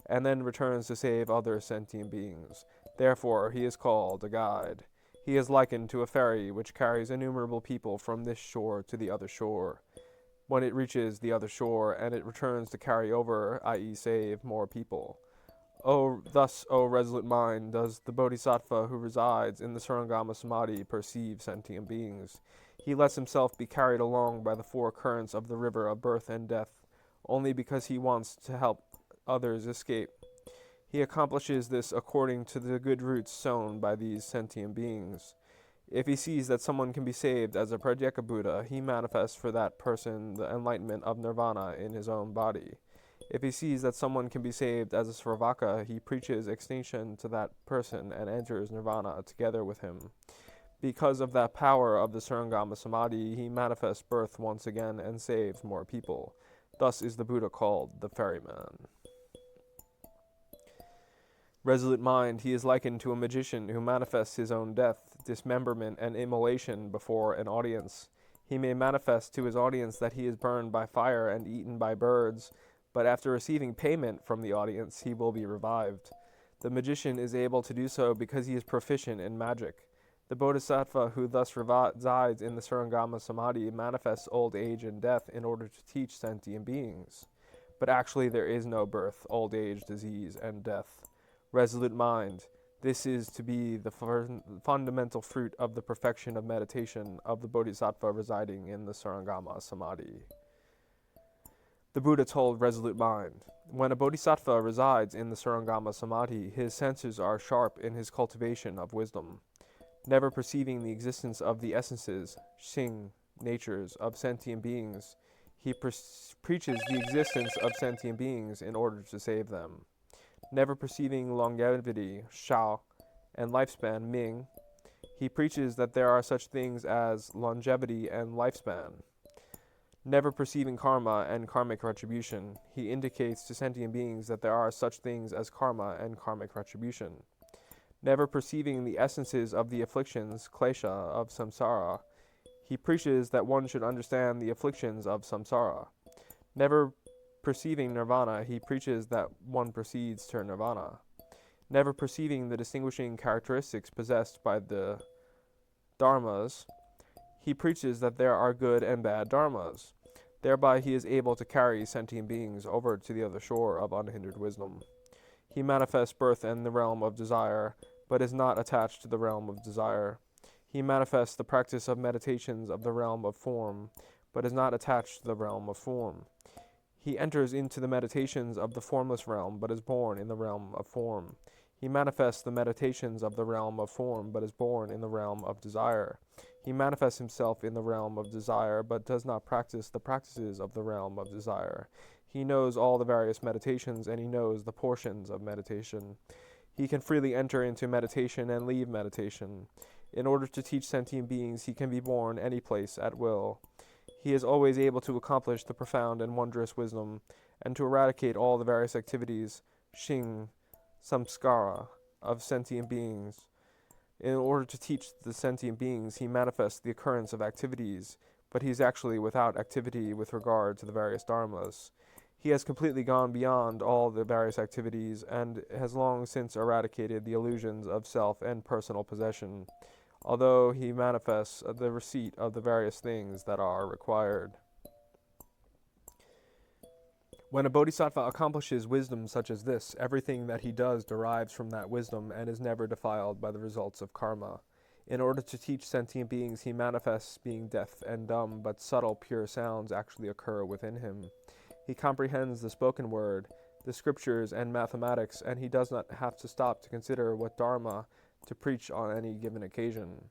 and then returns to save other sentient beings. Therefore he is called a guide. He is likened to a ferry which carries innumerable people from this shore to the other shore. When it reaches the other shore, and it returns to carry over, i.e. save, more people. Thus, O resolute mind, does the Bodhisattva who resides in the Surangama Samadhi perceive sentient beings. He lets himself be carried along by the four currents of the river of birth and death, only because he wants to help others escape. He accomplishes this according to the good roots sown by these sentient beings. If he sees that someone can be saved as a Pratyekabuddha, he manifests for that person the enlightenment of nirvana in his own body. If he sees that someone can be saved as a Sravaka, he preaches extinction to that person and enters nirvana together with him. Because of that power of the Surangama Samadhi, he manifests birth once again and saves more people. Thus is the Buddha called the ferryman. Resolute mind, he is likened to a magician who manifests his own death, dismemberment, and immolation before an audience. He may manifest to his audience that he is burned by fire and eaten by birds, but after receiving payment from the audience, he will be revived. The magician is able to do so because he is proficient in magic. The Bodhisattva who thus resides in the Surangama Samadhi manifests old age and death in order to teach sentient beings. But actually there is no birth, old age, disease, and death. Resolute mind, this is to be the fundamental fruit of the perfection of meditation of the Bodhisattva residing in the Surangama Samadhi. The Buddha told resolute mind, when a Bodhisattva resides in the Surangama Samadhi, his senses are sharp in his cultivation of wisdom. Never perceiving the existence of the essences, xing, natures, of sentient beings, he preaches the existence of sentient beings in order to save them. Never perceiving longevity, shao, and lifespan, ming, he preaches that there are such things as longevity and lifespan. Never perceiving karma and karmic retribution, he indicates to sentient beings that there are such things as karma and karmic retribution. Never perceiving the essences of the afflictions, klesha, of samsara, he preaches that one should understand the afflictions of samsara. Never perceiving nirvana, he preaches that one proceeds to nirvana. Never perceiving the distinguishing characteristics possessed by the dharmas, he preaches that there are good and bad dharmas. Thereby he is able to carry sentient beings over to the other shore of unhindered wisdom. He manifests birth in the realm of desire, but is not attached to the realm of desire. He manifests the practice of meditations of the realm of form, but is not attached to the realm of form. He enters into the meditations of the formless realm, but is born in the realm of form. He manifests the meditations of the realm of form, but is born in the realm of desire. He manifests himself in the realm of desire, but does not practice the practices of the realm of desire. He knows all the various meditations, and he knows the portions of meditation. He can freely enter into meditation and leave meditation. In order to teach sentient beings, he can be born any place at will. He is always able to accomplish the profound and wondrous wisdom, and to eradicate all the various activities, xing, samskara, of sentient beings. In order to teach the sentient beings, he manifests the occurrence of activities, but he is actually without activity with regard to the various dharmas. He has completely gone beyond all the various activities, and has long since eradicated the illusions of self and personal possession, although he manifests the receipt of the various things that are required. When a bodhisattva accomplishes wisdom such as this, everything that he does derives from that wisdom and is never defiled by the results of karma. In order to teach sentient beings, he manifests being deaf and dumb, but subtle, pure sounds actually occur within him. He comprehends the spoken word, the scriptures, and mathematics, and he does not have to stop to consider what dharma to preach on any given occasion.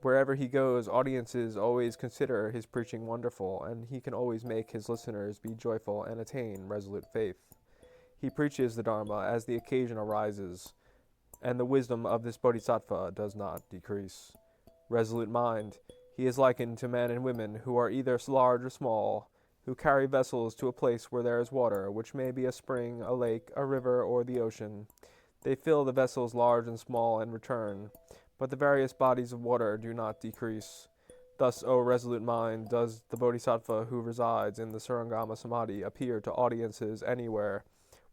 Wherever he goes, audiences always consider his preaching wonderful, and he can always make his listeners be joyful and attain resolute faith. He preaches the Dharma as the occasion arises, and the wisdom of this bodhisattva does not decrease. Resolute mind, he is likened to men and women who are either large or small, who carry vessels to a place where there is water, which may be a spring, a lake, a river, or the ocean. They fill the vessels large and small and return, but the various bodies of water do not decrease. Thus, O resolute mind, does the bodhisattva who resides in the Surangama Samadhi appear to audiences anywhere,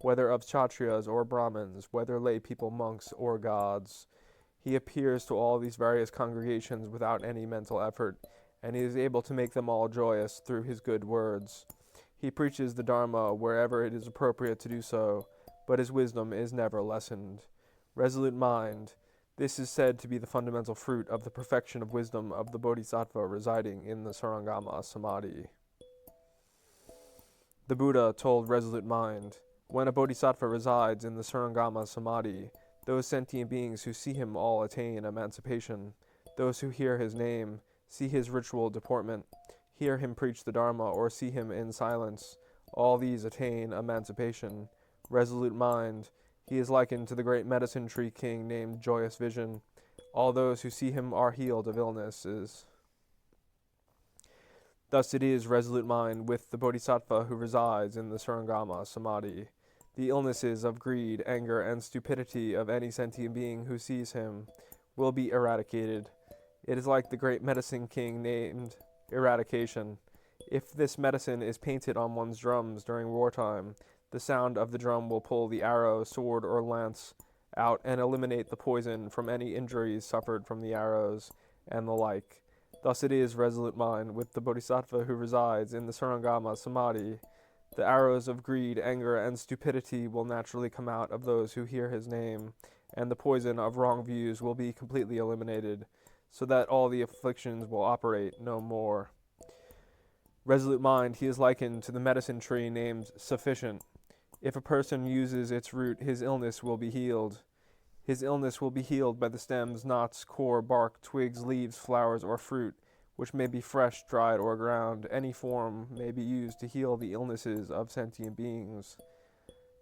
whether of kshatriyas or brahmins, whether lay people, monks, or gods. He appears to all these various congregations without any mental effort, and he is able to make them all joyous through his good words. He preaches the Dharma wherever it is appropriate to do so, but his wisdom is never lessened. Resolute mind, this is said to be the fundamental fruit of the perfection of wisdom of the Bodhisattva residing in the Surangama Samadhi. The Buddha told Resolute Mind, when a Bodhisattva resides in the Surangama Samadhi, those sentient beings who see him all attain emancipation. Those who hear his name, see his ritual deportment, hear him preach the Dharma, or see him in silence, all these attain emancipation. Resolute Mind, he is likened to the great medicine tree king named Joyous Vision. All those who see him are healed of illnesses. Thus it is, Resolute Mind, with the Bodhisattva who resides in the Surangama Samadhi. The illnesses of greed, anger, and stupidity of any sentient being who sees him will be eradicated. It is like the great medicine king named Eradication. If this medicine is painted on one's drums during wartime, the sound of the drum will pull the arrow, sword, or lance out and eliminate the poison from any injuries suffered from the arrows, and the like. Thus it is, Resolute Mind, with the Bodhisattva who resides in the Surangama Samadhi. The arrows of greed, anger, and stupidity will naturally come out of those who hear his name, and the poison of wrong views will be completely eliminated, so that all the afflictions will operate no more. Resolute Mind, he is likened to the medicine tree named Sufficient. If a person uses its root, his illness will be healed. His illness will be healed by the stems, knots, core, bark, twigs, leaves, flowers, or fruit, which may be fresh, dried, or ground. Any form may be used to heal the illnesses of sentient beings.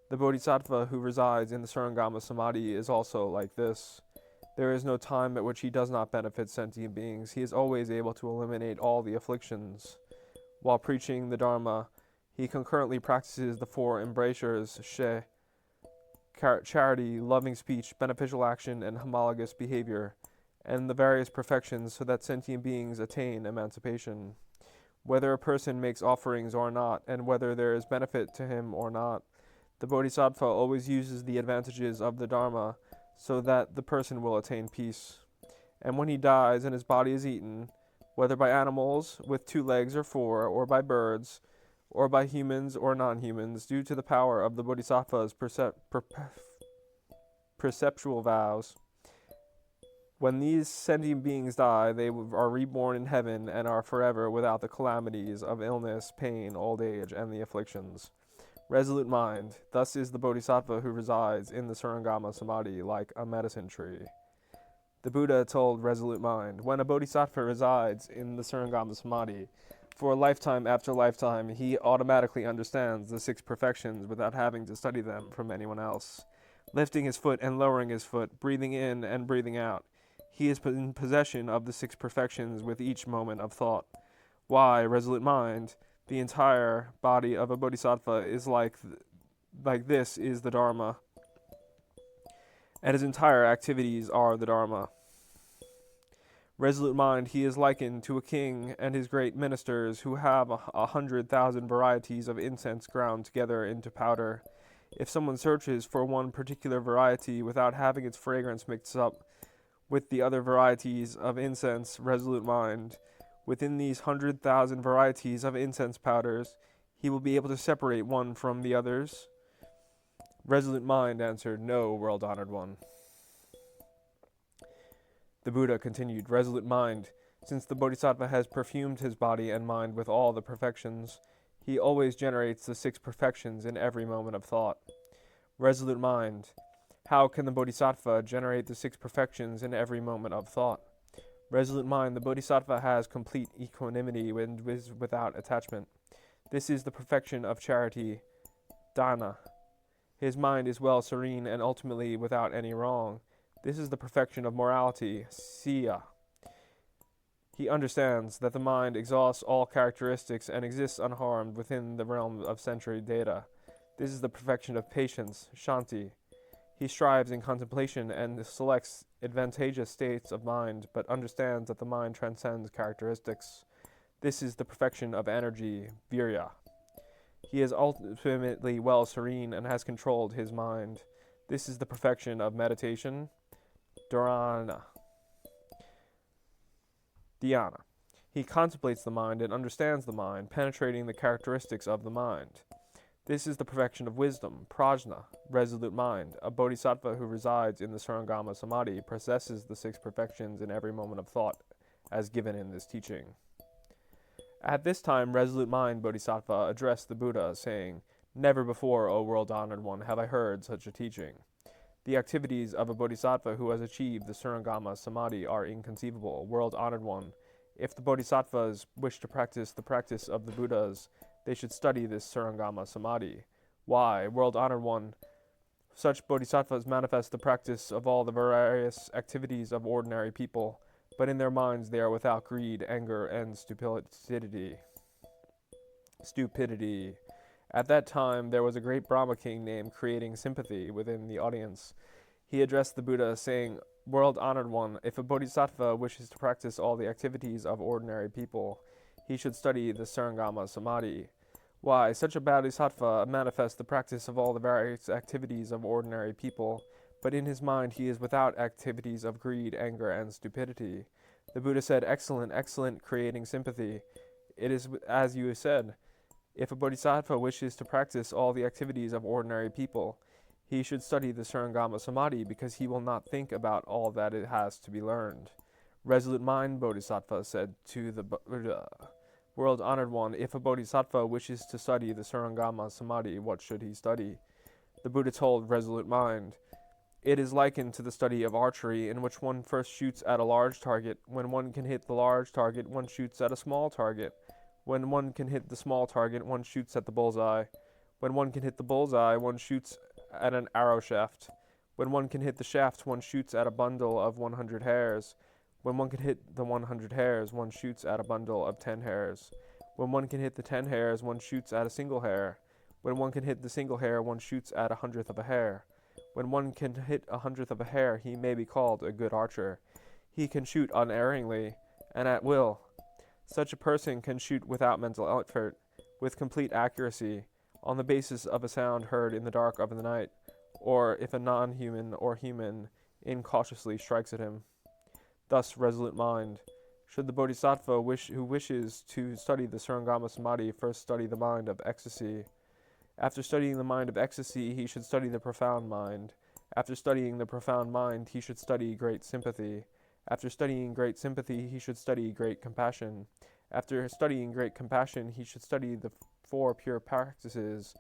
The Bodhisattva who resides in the Surangama Samadhi is also like this. There is no time at which he does not benefit sentient beings. He is always able to eliminate all the afflictions. While preaching the Dharma, he concurrently practices the four embrasures, she, charity, loving speech, beneficial action, and homologous behavior, and the various perfections so that sentient beings attain emancipation. Whether a person makes offerings or not, and whether there is benefit to him or not, the Bodhisattva always uses the advantages of the Dharma so that the person will attain peace. And when he dies and his body is eaten, whether by animals with 2 legs or 4, or by birds, or by humans or non-humans, due to the power of the Bodhisattva's perceptual vows. When these sentient beings die, they are reborn in heaven and are forever without the calamities of illness, pain, old age, and the afflictions. Resolute Mind, thus is the Bodhisattva who resides in the Surangama Samadhi like a medicine tree. The Buddha told Resolute Mind, when a Bodhisattva resides in the Surangama Samadhi, for a lifetime after lifetime, he automatically understands the 6 perfections without having to study them from anyone else. Lifting his foot and lowering his foot, breathing in and breathing out, he is in possession of the 6 perfections with each moment of thought. Why, Resolute Mind, the entire body of a Bodhisattva is like this is the Dharma, and his entire activities are the Dharma. Resolute Mind, he is likened to a king and his great ministers who have 100,000 varieties of incense ground together into powder. If someone searches for one particular variety without having its fragrance mixed up with the other varieties of incense, Resolute Mind, within these 100,000 varieties of incense powders, he will be able to separate one from the others? Resolute Mind answered, No, world-honored one. The Buddha continued, Resolute Mind, since the Bodhisattva has perfumed his body and mind with all the perfections, he always generates the 6 perfections in every moment of thought. Resolute Mind, how can the Bodhisattva generate the 6 perfections in every moment of thought? Resolute Mind, the Bodhisattva has complete equanimity and is without attachment. This is the perfection of charity, dana. His mind is well serene and ultimately without any wrong. This is the perfection of morality, siya. He understands that the mind exhausts all characteristics and exists unharmed within the realm of sensory data. This is the perfection of patience, shanti. He strives in contemplation and selects advantageous states of mind, but understands that the mind transcends characteristics. This is the perfection of energy, virya. He is ultimately well serene and has controlled his mind. This is the perfection of meditation, dharana. Dhyana. He contemplates the mind and understands the mind, penetrating the characteristics of the mind. This is the perfection of wisdom, prajna, resolute mind. A bodhisattva who resides in the Surangama Samadhi possesses the 6 perfections in every moment of thought, as given in this teaching. At this time, Resolute Mind Bodhisattva addressed the Buddha, saying, Never before, O world-honored one, have I heard such a teaching. The activities of a bodhisattva who has achieved the Surangama Samadhi are inconceivable. World-honored one, if the bodhisattvas wish to practice the practice of the Buddhas, they should study this Surangama Samadhi. Why? World-honored one, such bodhisattvas manifest the practice of all the various activities of ordinary people, but in their minds they are without greed, anger, and stupidity. At that time, there was a great Brahma king named Creating Sympathy within the audience. He addressed the Buddha, saying, World-honored one, if a bodhisattva wishes to practice all the activities of ordinary people, he should study the Surangama Samadhi. Why? Such a bodhisattva manifests the practice of all the various activities of ordinary people, but in his mind he is without activities of greed, anger, and stupidity. The Buddha said, Excellent, excellent, Creating Sympathy. It is as you have said. If a bodhisattva wishes to practice all the activities of ordinary people, he should study the Surangama Samadhi because he will not think about all that it has to be learned. Resolute Mind Bodhisattva said to the Buddha, World-honored one, if a bodhisattva wishes to study the Surangama Samadhi, what should he study? The Buddha told Resolute Mind, It is likened to the study of archery, in which one first shoots at a large target. When one can hit the large target, one shoots at a small target. When one can hit the small target, one shoots at the bullseye. When one can hit the bullseye, one shoots at an arrow shaft. When one can hit the shaft, one shoots at a bundle of 100 hairs. When one can hit the 100 hairs, one shoots at a bundle of 10 hairs. When one can hit the 10 hairs, one shoots at a single hair. When one can hit the single hair, one shoots at 100th of a hair. When one can hit 100th of a hair, he may be called a good archer. He can shoot unerringly and at will. Such a person can shoot without mental effort, with complete accuracy, on the basis of a sound heard in the dark of the night, or if a non-human or human incautiously strikes at him. Thus, Resolute Mind, should the bodhisattva who wishes to study the Surangama Samadhi first study the mind of ecstasy. After studying the mind of ecstasy, he should study the profound mind. After studying the profound mind, he should study great sympathy. After studying great sympathy, he should study great compassion. After studying great compassion, he should study the 4 pure practices,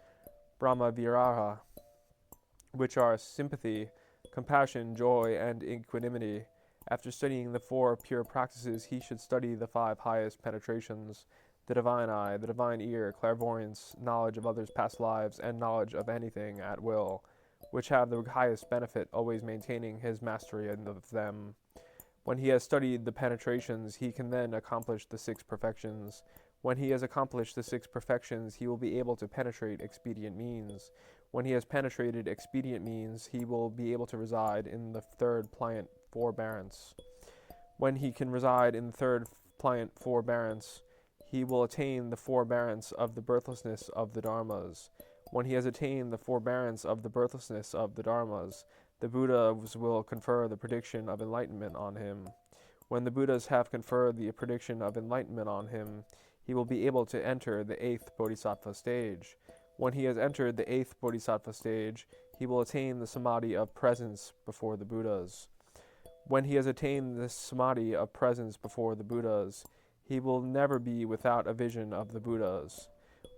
Brahma Viraha, which are sympathy, compassion, joy, and equanimity. After studying the 4 pure practices, he should study the 5 highest penetrations, the divine eye, the divine ear, clairvoyance, knowledge of others' past lives, and knowledge of anything at will, which have the highest benefit, always maintaining his mastery of them. When he has studied the penetrations, he can then accomplish the 6 perfections. When he has accomplished the 6 perfections, he will be able to penetrate expedient means. When he has penetrated expedient means, he will be able to reside in the 3rd pliant forbearance. When he can reside in the 3rd pliant forbearance, he will attain the forbearance of the birthlessness of the Dharmas. When he has attained the forbearance of the birthlessness of the Dharmas, the Buddhas will confer the prediction of enlightenment on him. When the Buddhas have conferred the prediction of enlightenment on him, he will be able to enter the 8th Bodhisattva stage. When he has entered the 8th Bodhisattva stage, he will attain the Samadhi of presence before the Buddhas. When he has attained the Samadhi of presence before the Buddhas, he will never be without a vision of the Buddhas.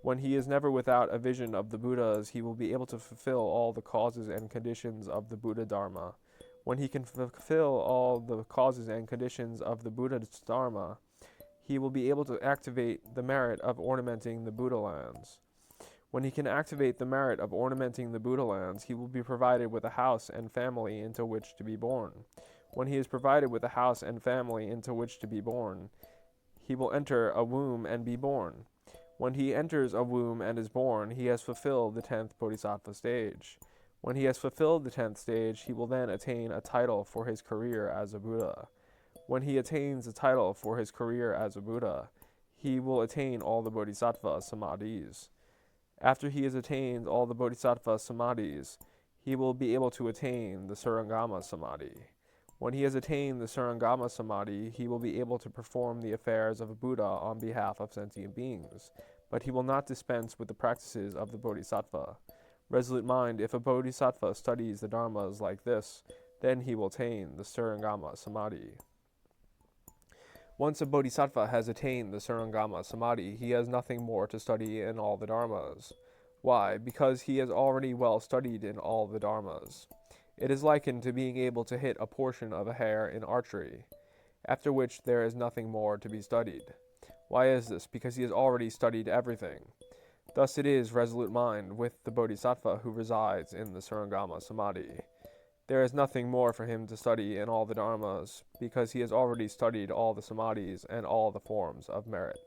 When he is never without a vision of the Buddhas, he will be able to fulfill all the causes and conditions of the Buddha Dharma. When he can fulfill all the causes and conditions of the Buddha Dharma, he will be able to activate the merit of ornamenting the Buddha lands. When he can activate the merit of ornamenting the Buddha lands, he will be provided with a house and family into which to be born. When he is provided with a house and family into which to be born, he will enter a womb and be born. When he enters a womb and is born, he has fulfilled the 10th Bodhisattva stage. When he has fulfilled the 10th stage, he will then attain a title for his career as a Buddha. When he attains a title for his career as a Buddha, he will attain all the Bodhisattva Samadhis. After he has attained all the Bodhisattva Samadhis, he will be able to attain the Surangama Samadhi. When he has attained the Surangama Samadhi, he will be able to perform the affairs of a Buddha on behalf of sentient beings, but he will not dispense with the practices of the Bodhisattva. Resolute mind, if a Bodhisattva studies the Dharmas like this, then he will attain the Surangama Samadhi. Once a Bodhisattva has attained the Surangama Samadhi, he has nothing more to study in all the Dharmas. Why? Because he has already well studied in all the Dharmas. It is likened to being able to hit a portion of a hare in archery, after which there is nothing more to be studied. Why is this? Because he has already studied everything. Thus it is, resolute mind, with the Bodhisattva who resides in the Surangama Samadhi. There is nothing more for him to study in all the Dharmas, because he has already studied all the Samadhis and all the forms of merit.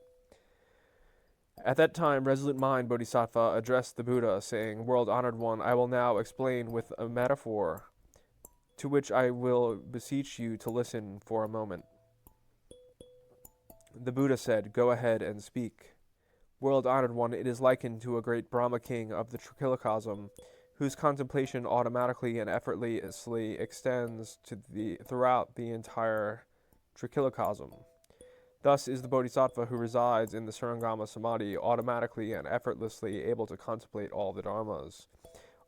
At that time, resolute mind Bodhisattva addressed the Buddha, saying, World-honored one, I will now explain with a metaphor, to which I will beseech you to listen for a moment. The Buddha said, Go ahead and speak. World-honored one, it is likened to a great Brahma king of the Trichilakasam, whose contemplation automatically and effortlessly extends throughout the entire Trichilakasam. Thus is the Bodhisattva who resides in the Surangama Samadhi automatically and effortlessly able to contemplate all the Dharmas.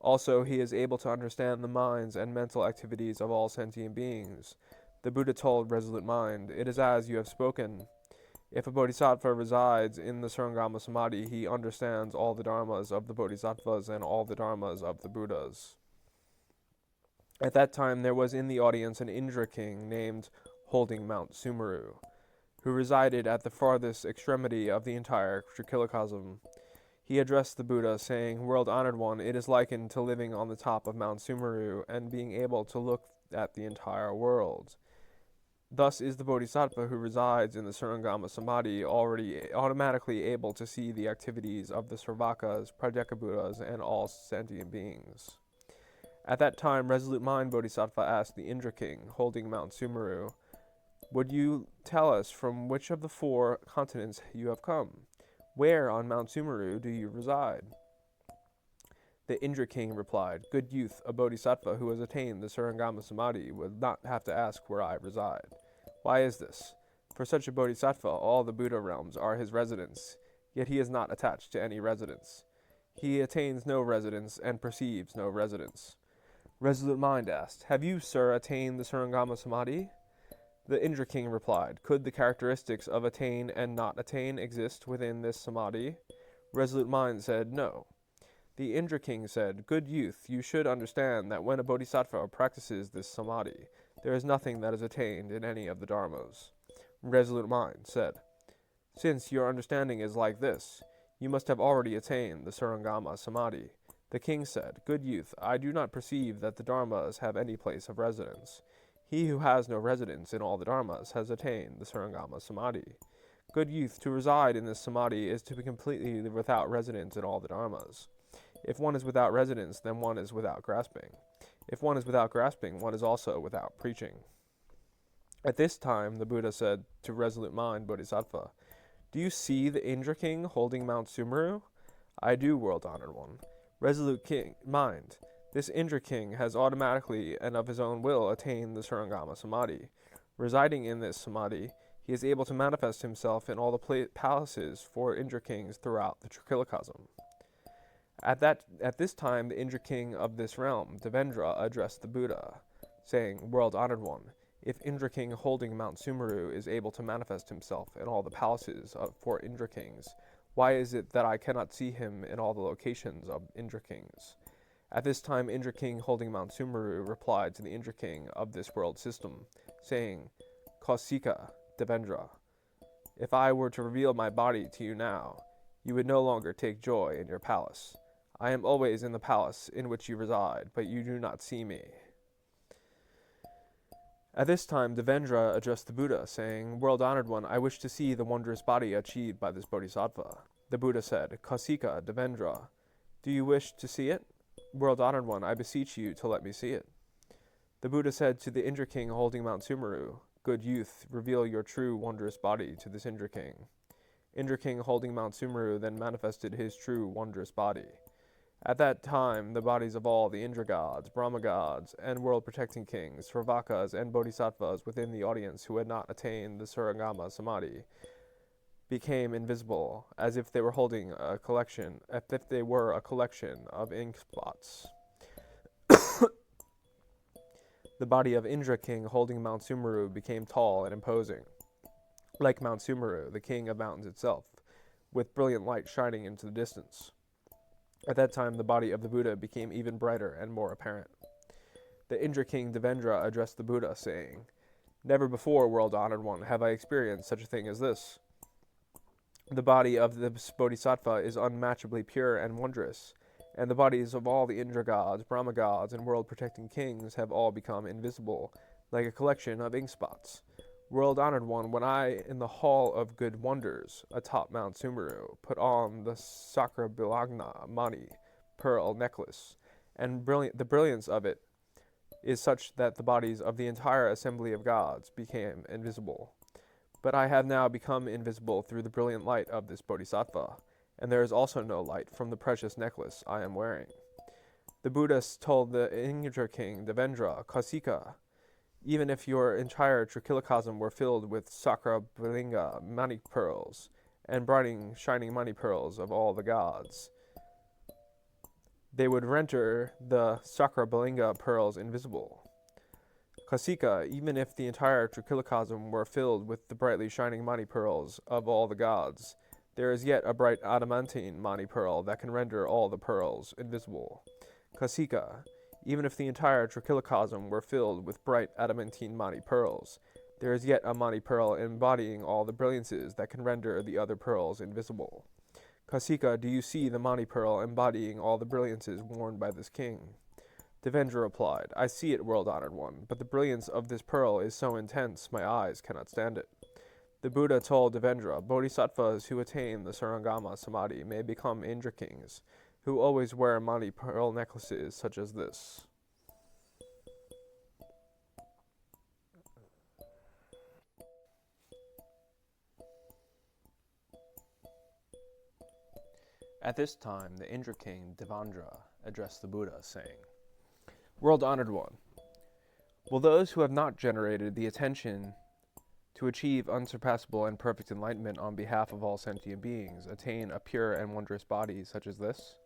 Also, he is able to understand the minds and mental activities of all sentient beings. The Buddha told resolute mind, It is as you have spoken. If a Bodhisattva resides in the Surangama Samadhi, he understands all the Dharmas of the Bodhisattvas and all the Dharmas of the Buddhas. At that time there was in the audience an Indra king named Holding Mount Sumeru, who resided at the farthest extremity of the entire Trichilakasam. He addressed the Buddha, saying, World-honored one, it is likened to living on the top of Mount Sumeru and being able to look at the entire world. Thus is the Bodhisattva who resides in the Surangama Samadhi already automatically able to see the activities of the Sarvakas, Pratyekabuddhas, and all sentient beings. At that time, resolute mind Bodhisattva asked the Indra king, Holding Mount Sumeru, Would you tell us from which of the 4 continents you have come? Where on Mount Sumeru do you reside? The Indra king replied, Good youth, a Bodhisattva who has attained the Surangama Samadhi would not have to ask where I reside. Why is this? For such a Bodhisattva, all the Buddha realms are his residence, yet he is not attached to any residence. He attains no residence and perceives no residence. Resolute mind asked, Have you, sir, attained the Surangama Samadhi? The Indra king replied, Could the characteristics of attain and not attain exist within this Samadhi? Resolute mind said, No. The Indra king said, Good youth, you should understand that when a Bodhisattva practices this Samadhi, there is nothing that is attained in any of the Dharmas. Resolute mind said, Since your understanding is like this, you must have already attained the Surangama Samadhi. The king said, Good youth, I do not perceive that the Dharmas have any place of residence. He who has no residence in all the Dharmas has attained the Surangama Samadhi. Good youth, to reside in this Samadhi is to be completely without residence in all the Dharmas. If one is without residence, then one is without grasping. If one is without grasping, one is also without preaching. At this time, the Buddha said to resolute mind Bodhisattva, Do you see the Indra king holding Mount Sumeru? I do, world-honored one. Resolute king, mind, this Indra king has automatically and of his own will attained the Surangama Samadhi. Residing in this Samadhi, He is able to manifest himself in all the palaces for Indra kings throughout the Trichilakasam. At this time, the Indra king of this realm, Devendra, addressed the Buddha, saying, World-honored one, if Indra king holding Mount Sumeru is able to manifest himself in all the palaces for Indra kings, why is it that I cannot see him in all the locations of Indra kings? At this time, Indra king holding Mount Sumeru replied to the Indra king of this world system, saying, Kausika, Devendra, if I were to reveal my body to you now, you would no longer take joy in your palace. I am always in the palace in which you reside, but you do not see me. At this time, Devendra addressed the Buddha, saying, World-honored one, I wish to see the wondrous body achieved by this bodhisattva. The Buddha said, Kausika, Devendra, do you wish to see it? World-honored one, I beseech you to let me see it. The Buddha said to the Indra king holding Mount Sumeru, Good youth, reveal your true wondrous body to this Indra king. Indra king holding Mount Sumeru then manifested his true wondrous body. At that time, the bodies of all the Indra gods, Brahma gods, and world-protecting kings, Sravakas, and Bodhisattvas within the audience who had not attained the Surangama Samadhi became invisible, as if they were a collection of ink spots. The body of Indra king holding Mount Sumeru became tall and imposing, like Mount Sumeru, the king of mountains itself, with brilliant light shining into the distance. At that time, the body of the Buddha became even brighter and more apparent. The Indra king Devendra addressed the Buddha, saying, Never before, world-honored one, have I experienced such a thing as this. The body of the Bodhisattva is unmatchably pure and wondrous, and the bodies of all the Indra gods, Brahma gods, and world-protecting kings have all become invisible, like a collection of ink spots. World-honored one, when I, in the Hall of Good Wonders, atop Mount Sumeru, put on the Sakrabilagna Mani pearl necklace, and the brilliance of it is such that the bodies of the entire assembly of gods became invisible. But I have now become invisible through the brilliant light of this bodhisattva, and there is also no light from the precious necklace I am wearing. The Buddha told the Indra king, Devendra, Kausika, even if your entire Trichilakasam were filled with Sakrabilinga money pearls, and brightening, shining money pearls of all the gods, they would render the Sakrabilinga pearls invisible. Kausika, even if the entire Trichilakasam were filled with the brightly shining money pearls of all the gods, there is yet a bright adamantine money pearl that can render all the pearls invisible. Kausika, even if the entire Trichilakasam were filled with bright adamantine mani pearls, there is yet a mani pearl embodying all the brilliances that can render the other pearls invisible. Kausika, do you see the mani pearl embodying all the brilliances worn by this king? Devendra replied, I see it, world-honored one, but the brilliance of this pearl is so intense my eyes cannot stand it. The Buddha told Devendra, Bodhisattvas who attain the Surangama Samadhi may become Indra kings, who always wear mani pearl necklaces such as this. At this time, the Indra king Devendra addressed the Buddha, saying, World-honored one, will those who have not generated the attention to achieve unsurpassable and perfect enlightenment on behalf of all sentient beings attain a pure and wondrous body such as this?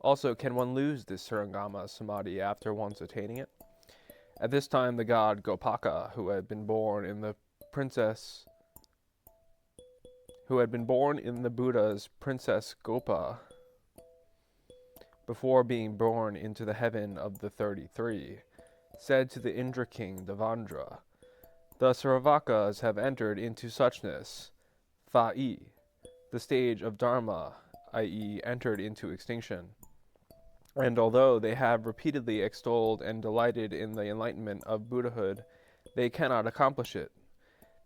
Also, can one lose this Surangama Samadhi after once attaining it? At this time, the god Gopaka, who had been born in the Buddha's princess Gopa, before being born into the heaven of the 33, said to the Indra king Devendra, The Sravakas have entered into suchness, Fa'i, the stage of Dharma, i.e., entered into extinction. And although they have repeatedly extolled and delighted in the enlightenment of Buddhahood, they cannot accomplish it.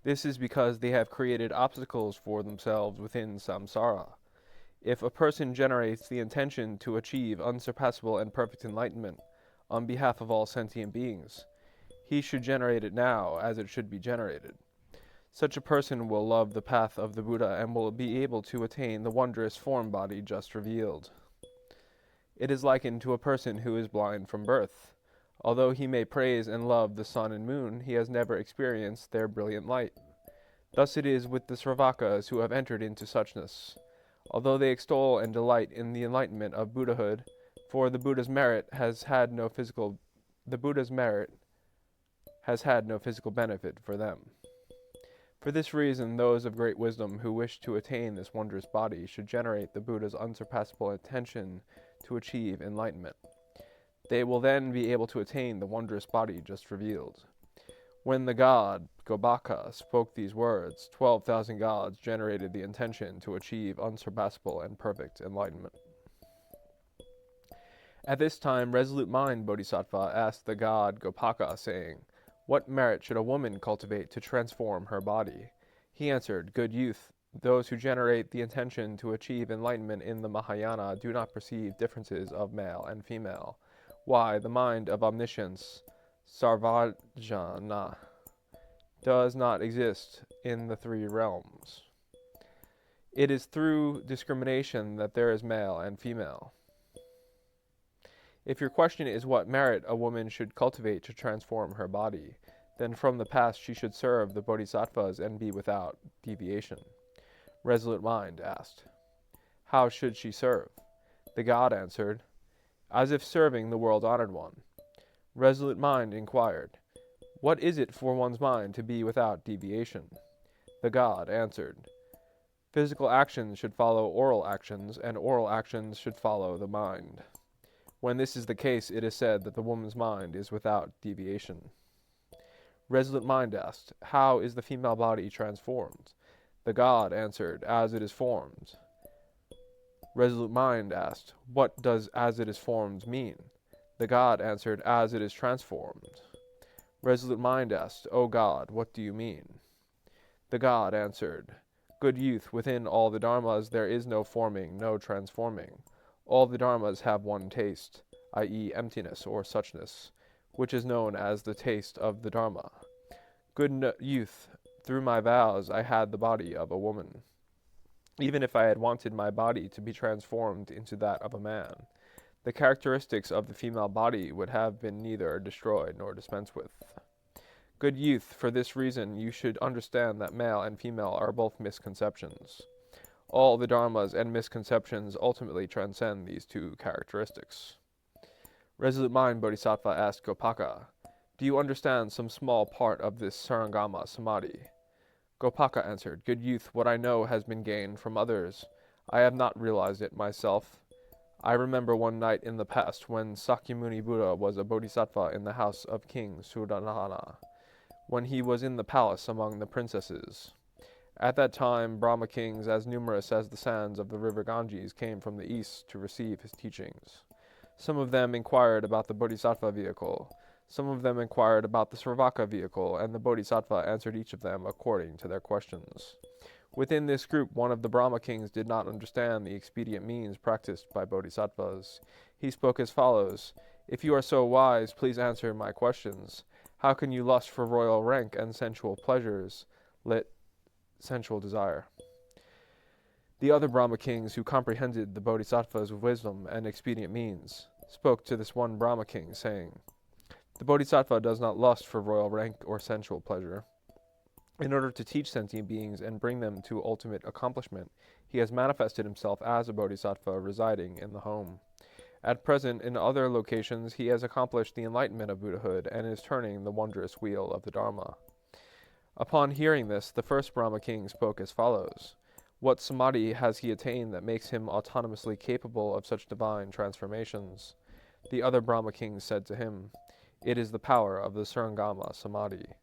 This is because they have created obstacles for themselves within samsara. If a person generates the intention to achieve unsurpassable and perfect enlightenment on behalf of all sentient beings, he should generate it now as it should be generated. Such a person will love the path of the Buddha and will be able to attain the wondrous form body just revealed. It is likened to a person who is blind from birth. Although he may praise and love the sun and moon, he has never experienced their brilliant light. Thus it is with the Sravakas who have entered into suchness. Although they extol and delight in the enlightenment of Buddhahood, for the Buddha's merit has had no physical benefit for them. For this reason, those of great wisdom who wish to attain this wondrous body should generate the Buddha's unsurpassable intention to achieve enlightenment. They will then be able to attain the wondrous body just revealed. When the god Gobaka spoke these words, 12,000 gods generated the intention to achieve unsurpassable and perfect enlightenment. At this time, Resolute Mind Bodhisattva asked the god Gopaka, saying, "What merit should a woman cultivate to transform her body?" He answered, "Good youth, those who generate the intention to achieve enlightenment in the Mahayana do not perceive differences of male and female. Why, the mind of omniscience, Sarvajana, does not exist in the three realms. It is through discrimination that there is male and female. If your question is what merit a woman should cultivate to transform her body, then from the past she should serve the Bodhisattvas and be without deviation." Resolute Mind asked, "How should she serve?" The god answered, "As if serving the world-honored one." Resolute Mind inquired, "What is it for one's mind to be without deviation?" The god answered, "Physical actions should follow oral actions, and oral actions should follow the mind. When this is the case, it is said that the woman's mind is without deviation." Resolute Mind asked, "How is the female body transformed?" The god answered, "As it is formed." Resolute Mind asked, "What does as it is formed mean?" The god answered, "As it is transformed." Resolute Mind asked, "O God, what do you mean?" The god answered, "Good youth, within all the dharmas there is no forming, no transforming. All the dharmas have one taste, i.e. emptiness or suchness, which is known as the taste of the dharma. Good youth, through my vows I had the body of a woman. Even if I had wanted my body to be transformed into that of a man, the characteristics of the female body would have been neither destroyed nor dispensed with. Good youth, for this reason you should understand that male and female are both misconceptions. All the dharmas and misconceptions ultimately transcend these two characteristics." Resolute Mind Bodhisattva asked Gopaka, "Do you understand some small part of this Surangama Samadhi?" Gopaka answered, "Good youth, what I know has been gained from others. I have not realized it myself. I remember one night in the past when Sakyamuni Buddha was a bodhisattva in the house of King Sudanana, when he was in the palace among the princesses. At that time, Brahma kings as numerous as the sands of the river Ganges came from the east to receive his teachings. Some of them inquired about the bodhisattva vehicle. Some of them inquired about the Sravaka vehicle, and the bodhisattva answered each of them according to their questions. Within this group, one of the Brahma kings did not understand the expedient means practiced by bodhisattvas. He spoke as follows: "If you are so wise, please answer my questions. How can you lust for royal rank and sensual pleasures, lit sensual desire?" The other Brahma kings, who comprehended the bodhisattva's wisdom and expedient means, spoke to this one Brahma king, saying, "The bodhisattva does not lust for royal rank or sensual pleasure. In order to teach sentient beings and bring them to ultimate accomplishment, he has manifested himself as a bodhisattva residing in the home. At present, in other locations, he has accomplished the enlightenment of Buddhahood and is turning the wondrous wheel of the Dharma." Upon hearing this, the first Brahma king spoke as follows: "What samadhi has he attained that makes him autonomously capable of such divine transformations?" The other Brahma king said to him, "It is the power of the Surangama Samadhi."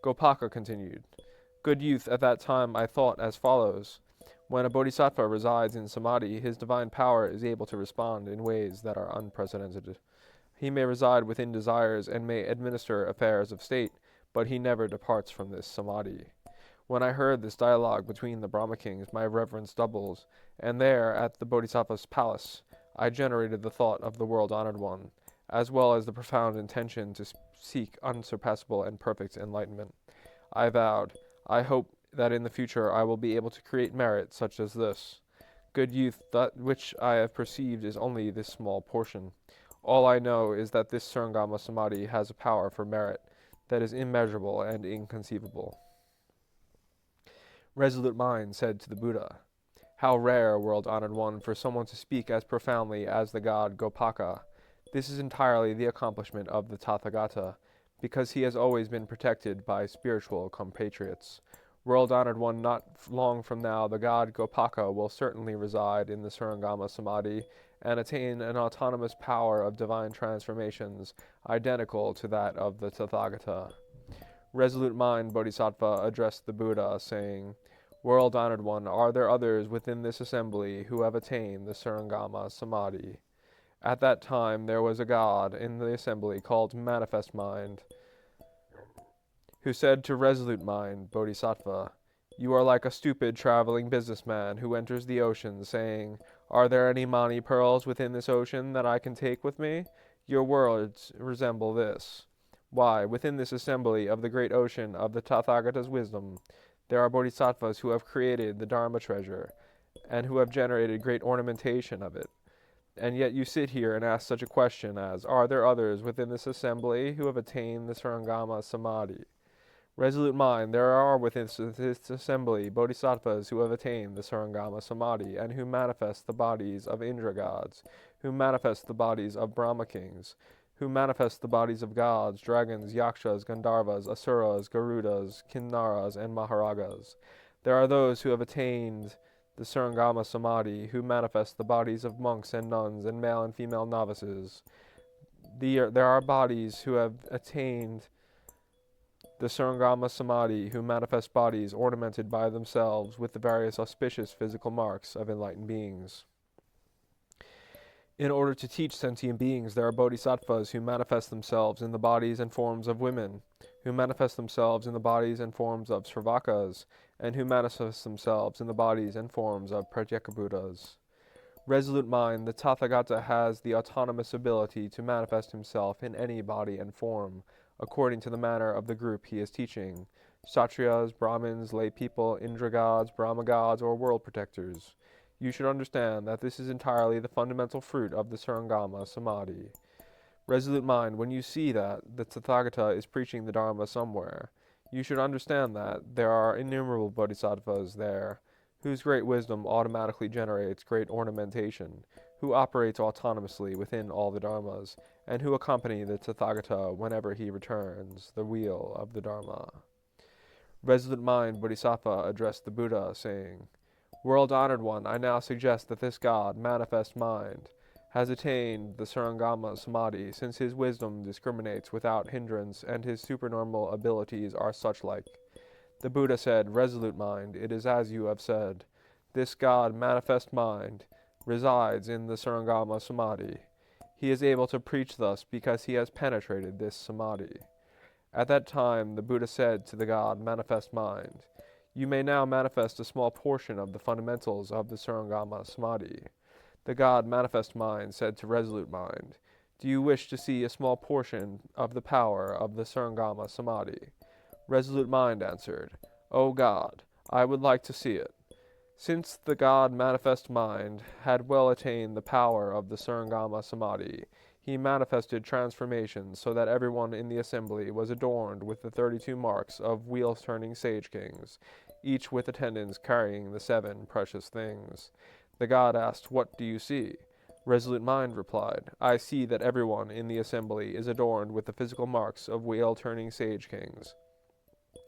Gopaka continued, "Good youth, at that time I thought as follows: when a bodhisattva resides in samadhi, his divine power is able to respond in ways that are unprecedented. He may reside within desires and may administer affairs of state, but he never departs from this samadhi." When I heard this dialogue between the Brahma kings, my reverence doubles, and there, at the bodhisattva's palace, I generated the thought of the world-honored one, as well as the profound intention to seek unsurpassable and perfect enlightenment. I vowed, I hope that in the future I will be able to create merit such as this. Good youth, that which I have perceived is only this small portion. All I know is that this Surangama Samadhi has a power for merit that is immeasurable and inconceivable. Resolute Mind said to the Buddha, "How rare, world-honored one, for someone to speak as profoundly as the god Gopaka. This is entirely the accomplishment of the Tathagata, because he has always been protected by spiritual compatriots. World-honored one, not long from now, the god Gopaka will certainly reside in the Surangama Samadhi and attain an autonomous power of divine transformations identical to that of the Tathagata." Resolute Mind Bodhisattva addressed the Buddha, saying, "World-honored one, are there others within this assembly who have attained the Surangama Samadhi?" At that time there was a god in the assembly called Manifest Mind, who said to Resolute Mind Bodhisattva, "You are like a stupid traveling businessman who enters the ocean, saying, 'Are there any mani pearls within this ocean that I can take with me?' Your words resemble this. Why, within this assembly of the great ocean of the Tathagata's wisdom, there are bodhisattvas who have created the Dharma treasure, and who have generated great ornamentation of it. And yet you sit here and ask such a question as, 'Are there others within this assembly who have attained the Surangama Samadhi?' Resolute Mind, there are within this assembly bodhisattvas who have attained the Surangama Samadhi, and who manifest the bodies of Indra gods, who manifest the bodies of Brahma kings, who manifest the bodies of gods, dragons, yakshas, gandharvas, asuras, garudas, kinnaras, and maharagas. There are those who have attained the Surangama Samadhi, who manifest the bodies of monks and nuns and male and female novices. There are bodies who have attained the Surangama Samadhi, who manifest bodies ornamented by themselves with the various auspicious physical marks of enlightened beings. In order to teach sentient beings, there are bodhisattvas who manifest themselves in the bodies and forms of women, who manifest themselves in the bodies and forms of Sravakas, and who manifest themselves in the bodies and forms of Pratyekabuddhas. Resolute Mind, the Tathagata has the autonomous ability to manifest himself in any body and form, according to the manner of the group he is teaching: Kshatriyas, Brahmins, lay people, Indra gods, Brahma gods, or world protectors. You should understand that this is entirely the fundamental fruit of the Surangama Samadhi. Resolute Mind, when you see that the Tathagata is preaching the Dharma somewhere, you should understand that there are innumerable bodhisattvas there, whose great wisdom automatically generates great ornamentation, who operates autonomously within all the Dharmas, and who accompany the Tathagata whenever he returns the wheel of the Dharma. Resolute Mind Bodhisattva addressed the Buddha, saying, "World-honored one, I now suggest that this God, Manifest Mind, has attained the Surangama Samadhi, since his wisdom discriminates without hindrance, and his supernormal abilities are such-like." The Buddha said, "Resolute Mind, it is as you have said. This God, Manifest Mind, resides in the Surangama Samadhi. He is able to preach thus because he has penetrated this Samadhi." At that time the Buddha said to the God, Manifest Mind, "You may now manifest a small portion of the fundamentals of the Surangama Samadhi." The God, Manifest Mind, said to Resolute Mind, "Do you wish to see a small portion of the power of the Surangama Samadhi?" Resolute Mind answered, "O God, I would like to see it." Since the God, Manifest Mind, had well attained the power of the Surangama Samadhi, he manifested transformations so that everyone in the assembly was adorned with the 32 marks of wheel-turning sage kings, each with attendants carrying the 7 precious things. The God asked, "What do you see?" Resolute Mind replied, "I see that everyone in the assembly is adorned with the physical marks of wheel-turning sage kings,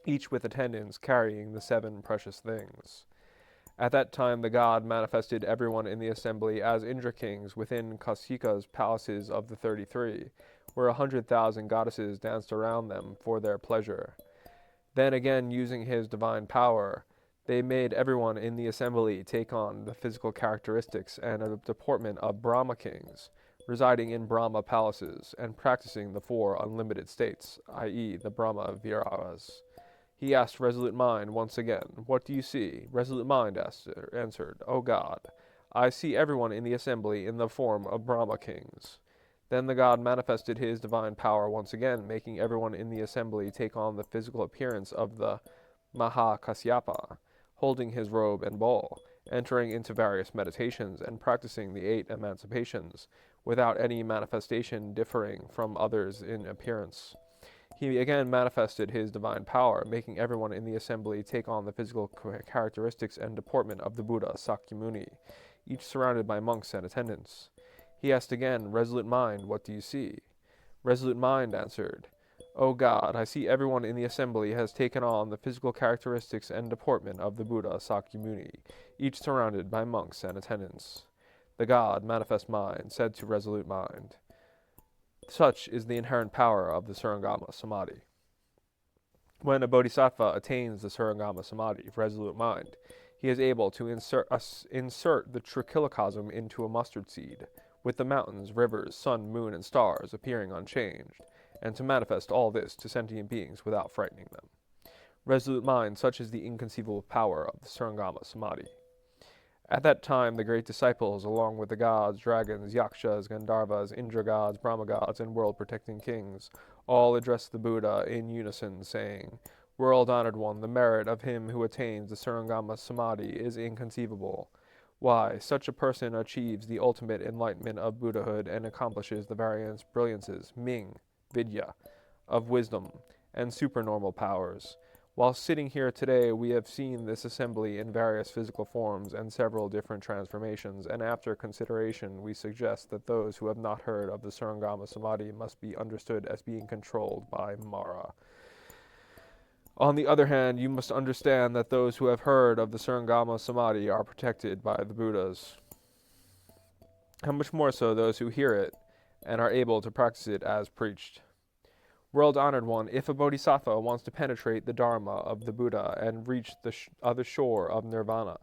each with attendants carrying the 7 precious things." At that time the God manifested everyone in the assembly as Indra kings within Kausika's palaces of the 33, where 100,000 goddesses danced around them for their pleasure. Then again, using his divine power, they made everyone in the assembly take on the physical characteristics and deportment of Brahma kings, residing in Brahma palaces, and practicing the 4 unlimited states, i.e. the Brahma Viragas. He asked Resolute Mind once again, "What do you see?" Resolute Mind answered, "O God, I see everyone in the assembly in the form of Brahma kings." Then the God manifested his divine power once again, making everyone in the assembly take on the physical appearance of the Mahakasyapa, holding his robe and bowl, entering into various meditations, and practicing the 8 emancipations, without any manifestation differing from others in appearance. He again manifested his divine power, making everyone in the assembly take on the physical characteristics and deportment of the Buddha Sakyamuni, each surrounded by monks and attendants. He asked again, "Resolute mind, what do you see?" Resolute mind answered, "O God, I see everyone in the assembly has taken on the physical characteristics and deportment of the Buddha Sakyamuni, each surrounded by monks and attendants." The God, manifest mind, said to resolute mind, "Such is the inherent power of the Surangama Samadhi." When a bodhisattva attains the Surangama Samadhi, resolute mind, he is able to insert the trichilocosm into a mustard seed, with the mountains, rivers, sun, moon, and stars appearing unchanged, and to manifest all this to sentient beings without frightening them. Resolute mind, such is the inconceivable power of the Surangama Samadhi. At that time, the great disciples, along with the gods, dragons, yakshas, gandharvas, Indra gods, Brahma gods, and world-protecting kings, all addressed the Buddha in unison, saying, "World-honored one, the merit of him who attains the Surangama Samadhi is inconceivable. Why, such a person achieves the ultimate enlightenment of Buddhahood and accomplishes the various brilliances, Ming, Vidya, of wisdom, and supernormal powers. While sitting here today, we have seen this assembly in various physical forms and several different transformations, and after consideration, we suggest that those who have not heard of the Surangama Samadhi must be understood as being controlled by Mara. On the other hand, you must understand that those who have heard of the Surangama Samadhi are protected by the Buddhas. How much more so those who hear it and are able to practice it as preached. World-honored one, if a bodhisattva wants to penetrate the Dharma of the Buddha and reach the other shore of nirvana,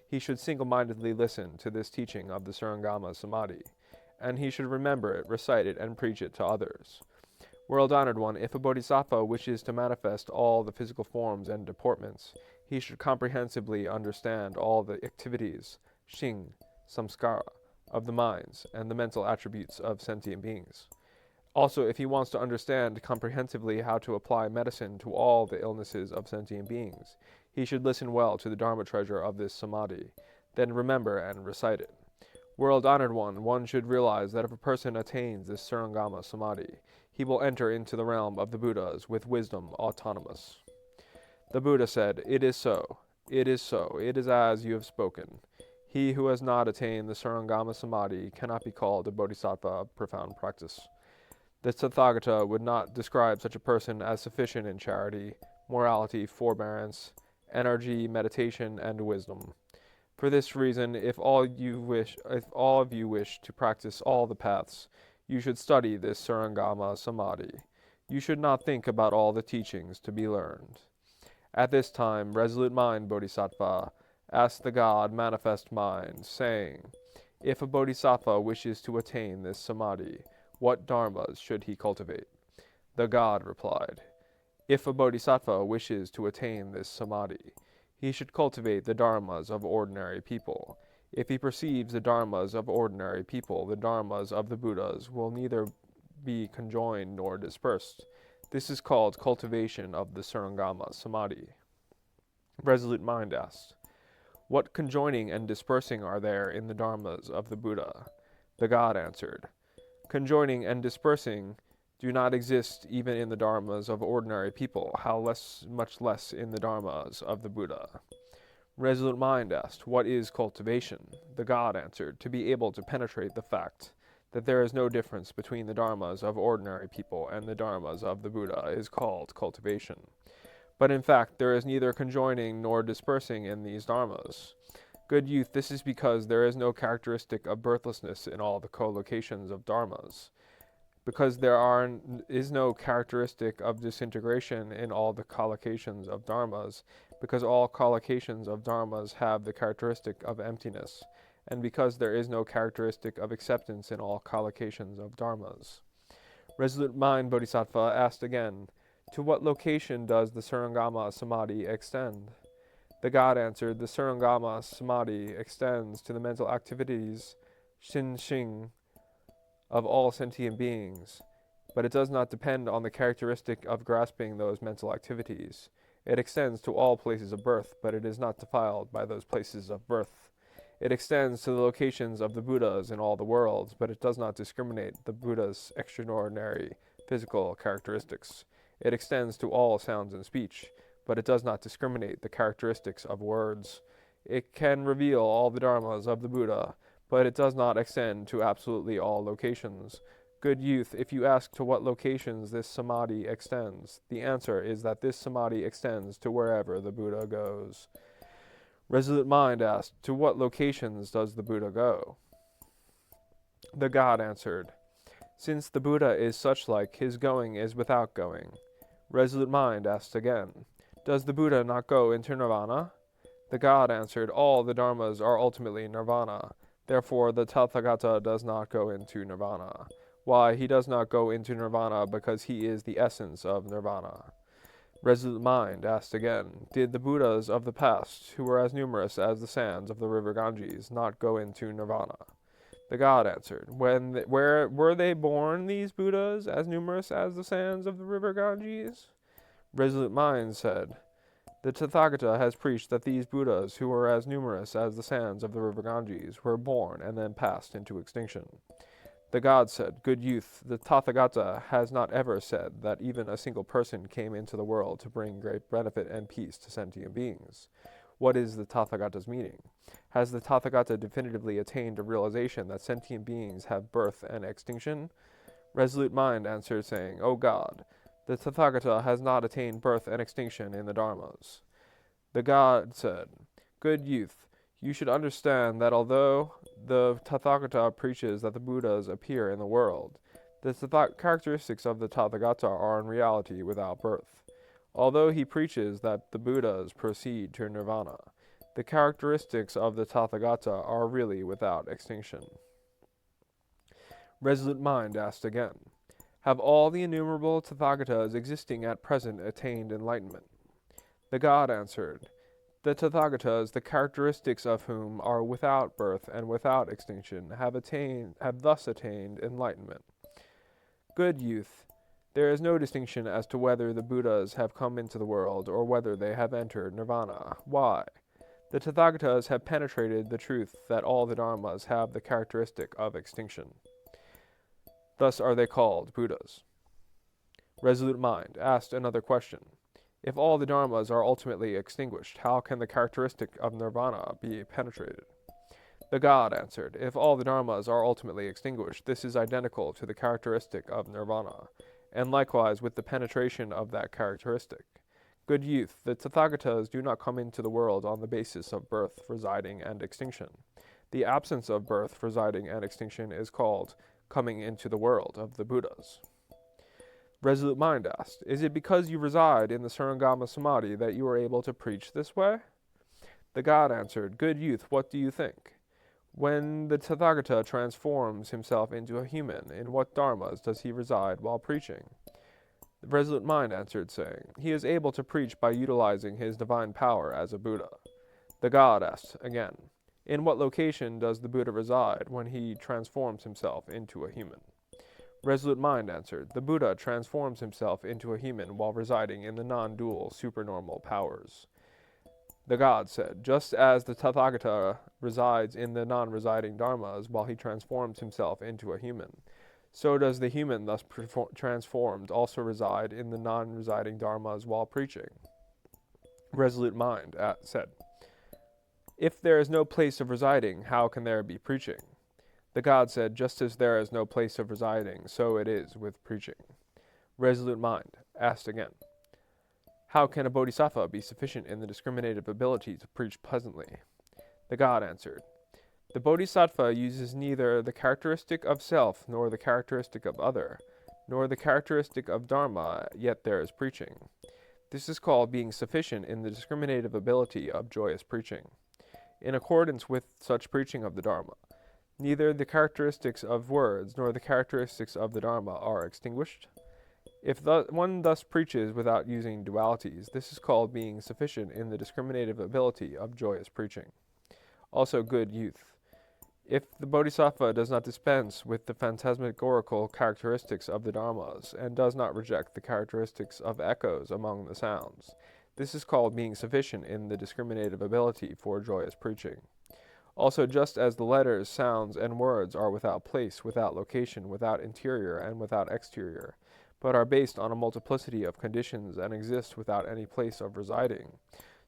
he should single-mindedly listen to this teaching of the Surangama Samadhi, and he should remember it, recite it, and preach it to others. World-honored one, if a bodhisattva wishes to manifest all the physical forms and deportments, he should comprehensively understand all the activities, shing, samskara, of the minds, and the mental attributes of sentient beings. Also, if he wants to understand comprehensively how to apply medicine to all the illnesses of sentient beings, he should listen well to the Dharma treasure of this Samadhi, then remember and recite it. World-honored one should realize that if a person attains this Surangama Samadhi, he will enter into the realm of the Buddhas with wisdom autonomous. The Buddha said, "It is so, it is so, it is as you have spoken. He who has not attained the Surangama Samadhi cannot be called a bodhisattva of profound practice." The Tathagata would not describe such a person as sufficient in charity, morality, forbearance, energy, meditation, and wisdom. For this reason, if all of you wish to practice all the paths, you should study this Surangama Samadhi. You should not think about all the teachings to be learned. At this time, resolute mind, Bodhisattva, asked the God, manifest mind, saying, "If a bodhisattva wishes to attain this Samadhi, what dharmas should he cultivate?" The God replied, "If a bodhisattva wishes to attain this Samadhi, he should cultivate the dharmas of ordinary people. If he perceives the dharmas of ordinary people, the dharmas of the Buddhas will neither be conjoined nor dispersed. This is called cultivation of the Surangama Samadhi." Resolute mind asked, "What conjoining and dispersing are there in the dharmas of the Buddha?" The God answered, "Conjoining and dispersing do not exist even in the dharmas of ordinary people, much less in the dharmas of the Buddha." Resolute mind asked, "What is cultivation?" The God answered, "To be able to penetrate the fact that there is no difference between the dharmas of ordinary people and the dharmas of the Buddha is called cultivation. But in fact, there is neither conjoining nor dispersing in these dharmas. Good youth, this is because there is no characteristic of birthlessness in all the collocations of dharmas. Because there is no characteristic of disintegration in all the collocations of dharmas, because all collocations of dharmas have the characteristic of emptiness, and because there is no characteristic of acceptance in all collocations of dharmas." Resolute mind, Bodhisattva, asked again, "To what location does the Surangama Samadhi extend?" The God answered, "The Surangama Samadhi extends to the mental activities, shin, of all sentient beings, but it does not depend on the characteristic of grasping those mental activities. It extends to all places of birth, but it is not defiled by those places of birth. It extends to the locations of the Buddhas in all the worlds, but it does not discriminate the Buddha's extraordinary physical characteristics. It extends to all sounds and speech, but it does not discriminate the characteristics of words. It can reveal all the dharmas of the Buddha, but it does not extend to absolutely all locations. Good youth, if you ask to what locations this samadhi extends, the answer is that this samadhi extends to wherever the Buddha goes. Resolute Mind asked, to what locations does the Buddha go? The god answered, since the Buddha is such-like, his going is without going. Resolute Mind asked again, does the Buddha not go into nirvana? The god answered, all the dharmas are ultimately nirvana. Therefore, the Tathagata does not go into nirvana. Why, he does not go into nirvana because he is the essence of nirvana. Resolute Mind asked again, did the Buddhas of the past, who were as numerous as the sands of the river Ganges, not go into nirvana? The god answered, where were they born, these Buddhas, as numerous as the sands of the river Ganges? Resolute Mind said, the Tathagata has preached that these Buddhas, who were as numerous as the sands of the river Ganges, were born and then passed into extinction. The god said, good youth, the Tathagata has not ever said that even a single person came into the world to bring great benefit and peace to sentient beings. What is the Tathagata's meaning? Has the Tathagata definitively attained a realization that sentient beings have birth and extinction? Resolute Mind answered, saying, O God, the Tathagata has not attained birth and extinction in the dharmas. The god said, good youth, you should understand that although the Tathagata preaches that the Buddhas appear in the world, the characteristics of the Tathagata are in reality without birth. Although he preaches that the Buddhas proceed to nirvana, the characteristics of the Tathagata are really without extinction. Resolute Mind asked again, have all the innumerable Tathagatas existing at present attained enlightenment? The god answered, the Tathagatas, the characteristics of whom are without birth and without extinction, have thus attained enlightenment. Good youth, there is no distinction as to whether the Buddhas have come into the world or whether they have entered nirvana. Why? The Tathagatas have penetrated the truth that all the dharmas have the characteristic of extinction. Thus are they called Buddhas. Resolute Mind asked another question. If all the dharmas are ultimately extinguished, how can the characteristic of nirvana be penetrated? The god answered, if all the dharmas are ultimately extinguished, this is identical to the characteristic of nirvana, and likewise with the penetration of that characteristic. Good youth, the Tathagatas do not come into the world on the basis of birth, residing, and extinction. The absence of birth, residing, and extinction is called coming into the world of the Buddhas. Resolute Mind asked, is it because you reside in the Surangama Samadhi that you are able to preach this way? The god answered, good youth, what do you think? When the Tathagata transforms himself into a human, in what dharmas does he reside while preaching? The Resolute Mind answered, saying, he is able to preach by utilizing his divine power as a Buddha. The god asked again, in what location does the Buddha reside when he transforms himself into a human? Resolute Mind answered, the Buddha transforms himself into a human while residing in the non-dual supernormal powers. The god said, just as the Tathagata resides in the non-residing dharmas while he transforms himself into a human, so does the human thus transformed also reside in the non-residing dharmas while preaching. Resolute Mind said, if there is no place of residing, how can there be preaching? The god said, just as there is no place of residing, so it is with preaching. Resolute Mind asked again, how can a bodhisattva be sufficient in the discriminative ability to preach pleasantly? The god answered, the bodhisattva uses neither the characteristic of self, nor the characteristic of other, nor the characteristic of dharma, yet there is preaching. This is called being sufficient in the discriminative ability of joyous preaching. In accordance with such preaching of the dharma, neither the characteristics of words nor the characteristics of the dharma are extinguished. If one thus preaches without using dualities, this is called being sufficient in the discriminative ability of joyous preaching. Also, good youth, if the bodhisattva does not dispense with the phantasmagorical characteristics of the dharmas, and does not reject the characteristics of echoes among the sounds, this is called being sufficient in the discriminative ability for joyous preaching. Also, just as the letters, sounds, and words are without place, without location, without interior, and without exterior, but are based on a multiplicity of conditions and exist without any place of residing.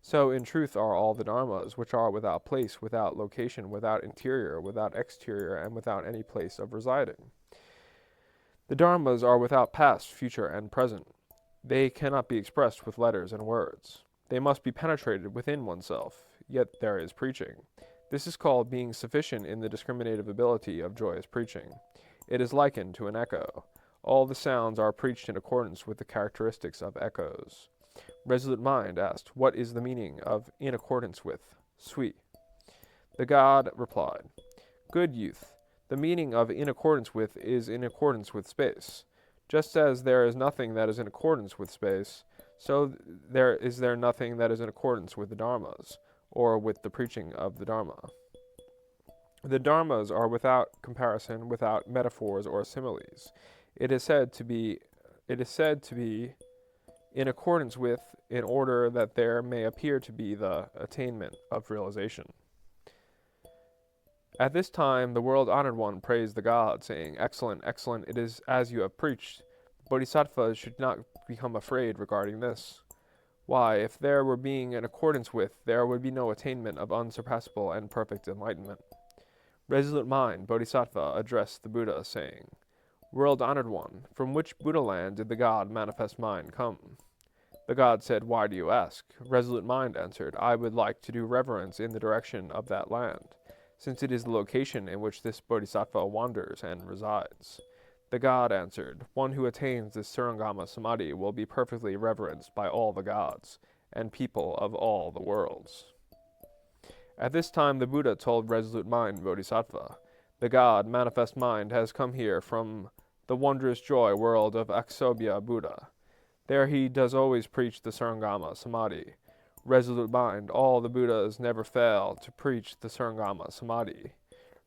So in truth are all the dharmas, which are without place, without location, without interior, without exterior, and without any place of residing. The dharmas are without past, future, and present. They cannot be expressed with letters and words. They must be penetrated within oneself, yet there is preaching. This is called being sufficient in the discriminative ability of joyous preaching. It is likened to an echo. All the sounds are preached in accordance with the characteristics of echoes. Resolute Mind asked, "What is the meaning of in accordance with, sui?" The God replied, "Good youth, the meaning of in accordance with is in accordance with space. Just as there is nothing that is in accordance with space, so there is nothing that is in accordance with the dharmas, or with the preaching of the dharma. The dharmas are without comparison, without metaphors or similes. It is said to be in accordance with, in order that there may appear to be the attainment of realization." At this time, the world-honored one praised the God, saying, "Excellent, excellent, it is as you have preached. Bodhisattvas should not become afraid regarding this. Why, if there were being in accordance with, there would be no attainment of unsurpassable and perfect enlightenment." Resolute Mind, Bodhisattva, addressed the Buddha, saying, "World-honored one, from which Buddha land did the God Manifest Mind come?" The God said, "Why do you ask?" Resolute Mind answered, "I would like to do reverence in the direction of that land, since it is the location in which this Bodhisattva wanders and resides." The God answered, "One who attains this Surangama Samadhi will be perfectly reverenced by all the gods and people of all the worlds." At this time the Buddha told Resolute Mind, Bodhisattva, "The God, Manifest Mind, has come here from the wondrous joy world of Aksobhya Buddha. There he does always preach the Surangama Samadhi. Resolute Mind, all the Buddhas never fail to preach the Surangama Samadhi.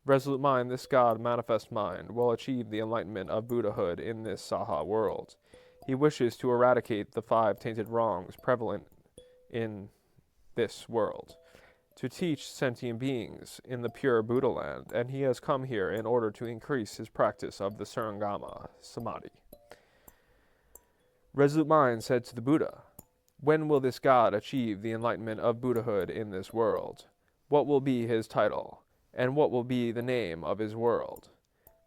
Resolute Mind, this God, Manifest Mind, will achieve the enlightenment of Buddhahood in this Saha world. He wishes to eradicate the 5 tainted wrongs prevalent in this world, to teach sentient beings in the pure Buddha land, and he has come here in order to increase his practice of the Surangama Samadhi." Resolute Mind said to the Buddha, "When will this God achieve the enlightenment of Buddhahood in this world? What will be his title? And what will be the name of his world?"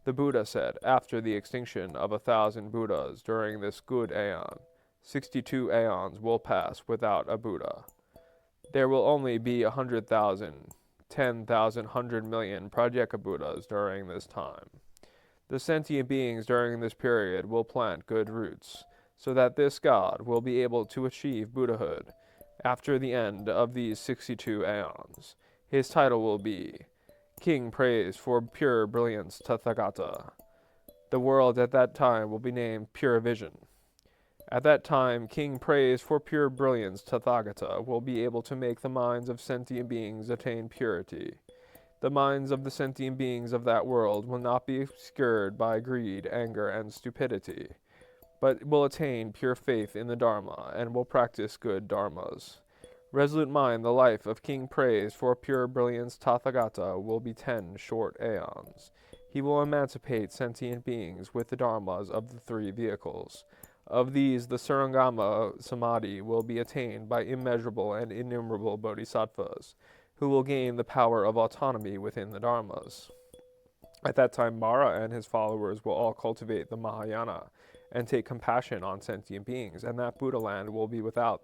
The Buddha said, "After the extinction of 1,000 Buddhas during this good aeon, 62 aeons will pass without a Buddha. There will only be 100,000, 10,000, 100,000,000 Pratyeka Buddhas during this time. The sentient beings during this period will plant good roots, so that this God will be able to achieve Buddhahood after the end of these 62 aeons. His title will be King Praised for Pure Brilliance Tathagata. The world at that time will be named Pure Vision. At that time, King Praised for Pure Brilliance Tathagata will be able to make the minds of sentient beings attain purity. The minds of the sentient beings of that world will not be obscured by greed, anger, and stupidity, but will attain pure faith in the Dharma and will practice good dharmas. Resolute Mind, the life of King Praised for Pure Brilliance Tathagata will be 10 short aeons. He will emancipate sentient beings with the dharmas of the 3 vehicles. Of these, the Surangama Samadhi will be attained by immeasurable and innumerable bodhisattvas, who will gain the power of autonomy within the dharmas. At that time, Mara and his followers will all cultivate the Mahayana and take compassion on sentient beings, and that Buddha land will be without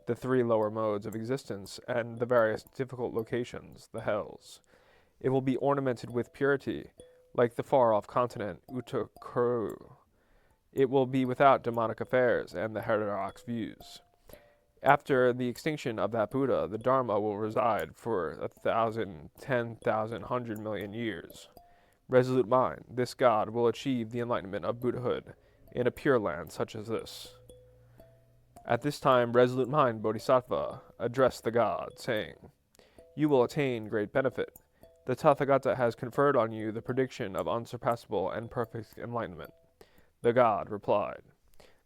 the 3 lower modes of existence and the various difficult locations, the hells. It will be ornamented with purity, like the far-off continent Uttarakuta. It will be without demonic affairs and the heterodox views. After the extinction of that Buddha, the Dharma will reside for 1,000, 10,000, 100,000,000 years. Resolute Mind, this God will achieve the enlightenment of Buddhahood in a pure land such as this." At this time, Resolute Mind, Bodhisattva, addressed the God, saying, "You will attain great benefit. The Tathagata has conferred on you the prediction of unsurpassable and perfect enlightenment." The God replied,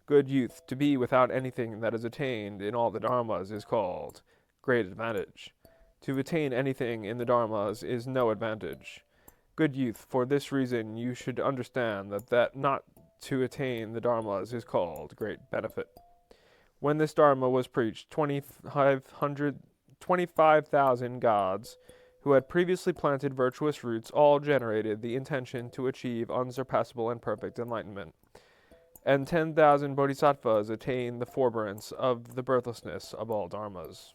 "Good youth, to be without anything that is attained in all the dharmas is called great advantage. To attain anything in the dharmas is no advantage. Good youth, for this reason you should understand that not to attain the dharmas is called great benefit. When this dharma was preached, 25,000 gods who had previously planted virtuous roots all generated the intention to achieve unsurpassable and perfect enlightenment. And 10,000 bodhisattvas attained the forbearance of the birthlessness of all dharmas.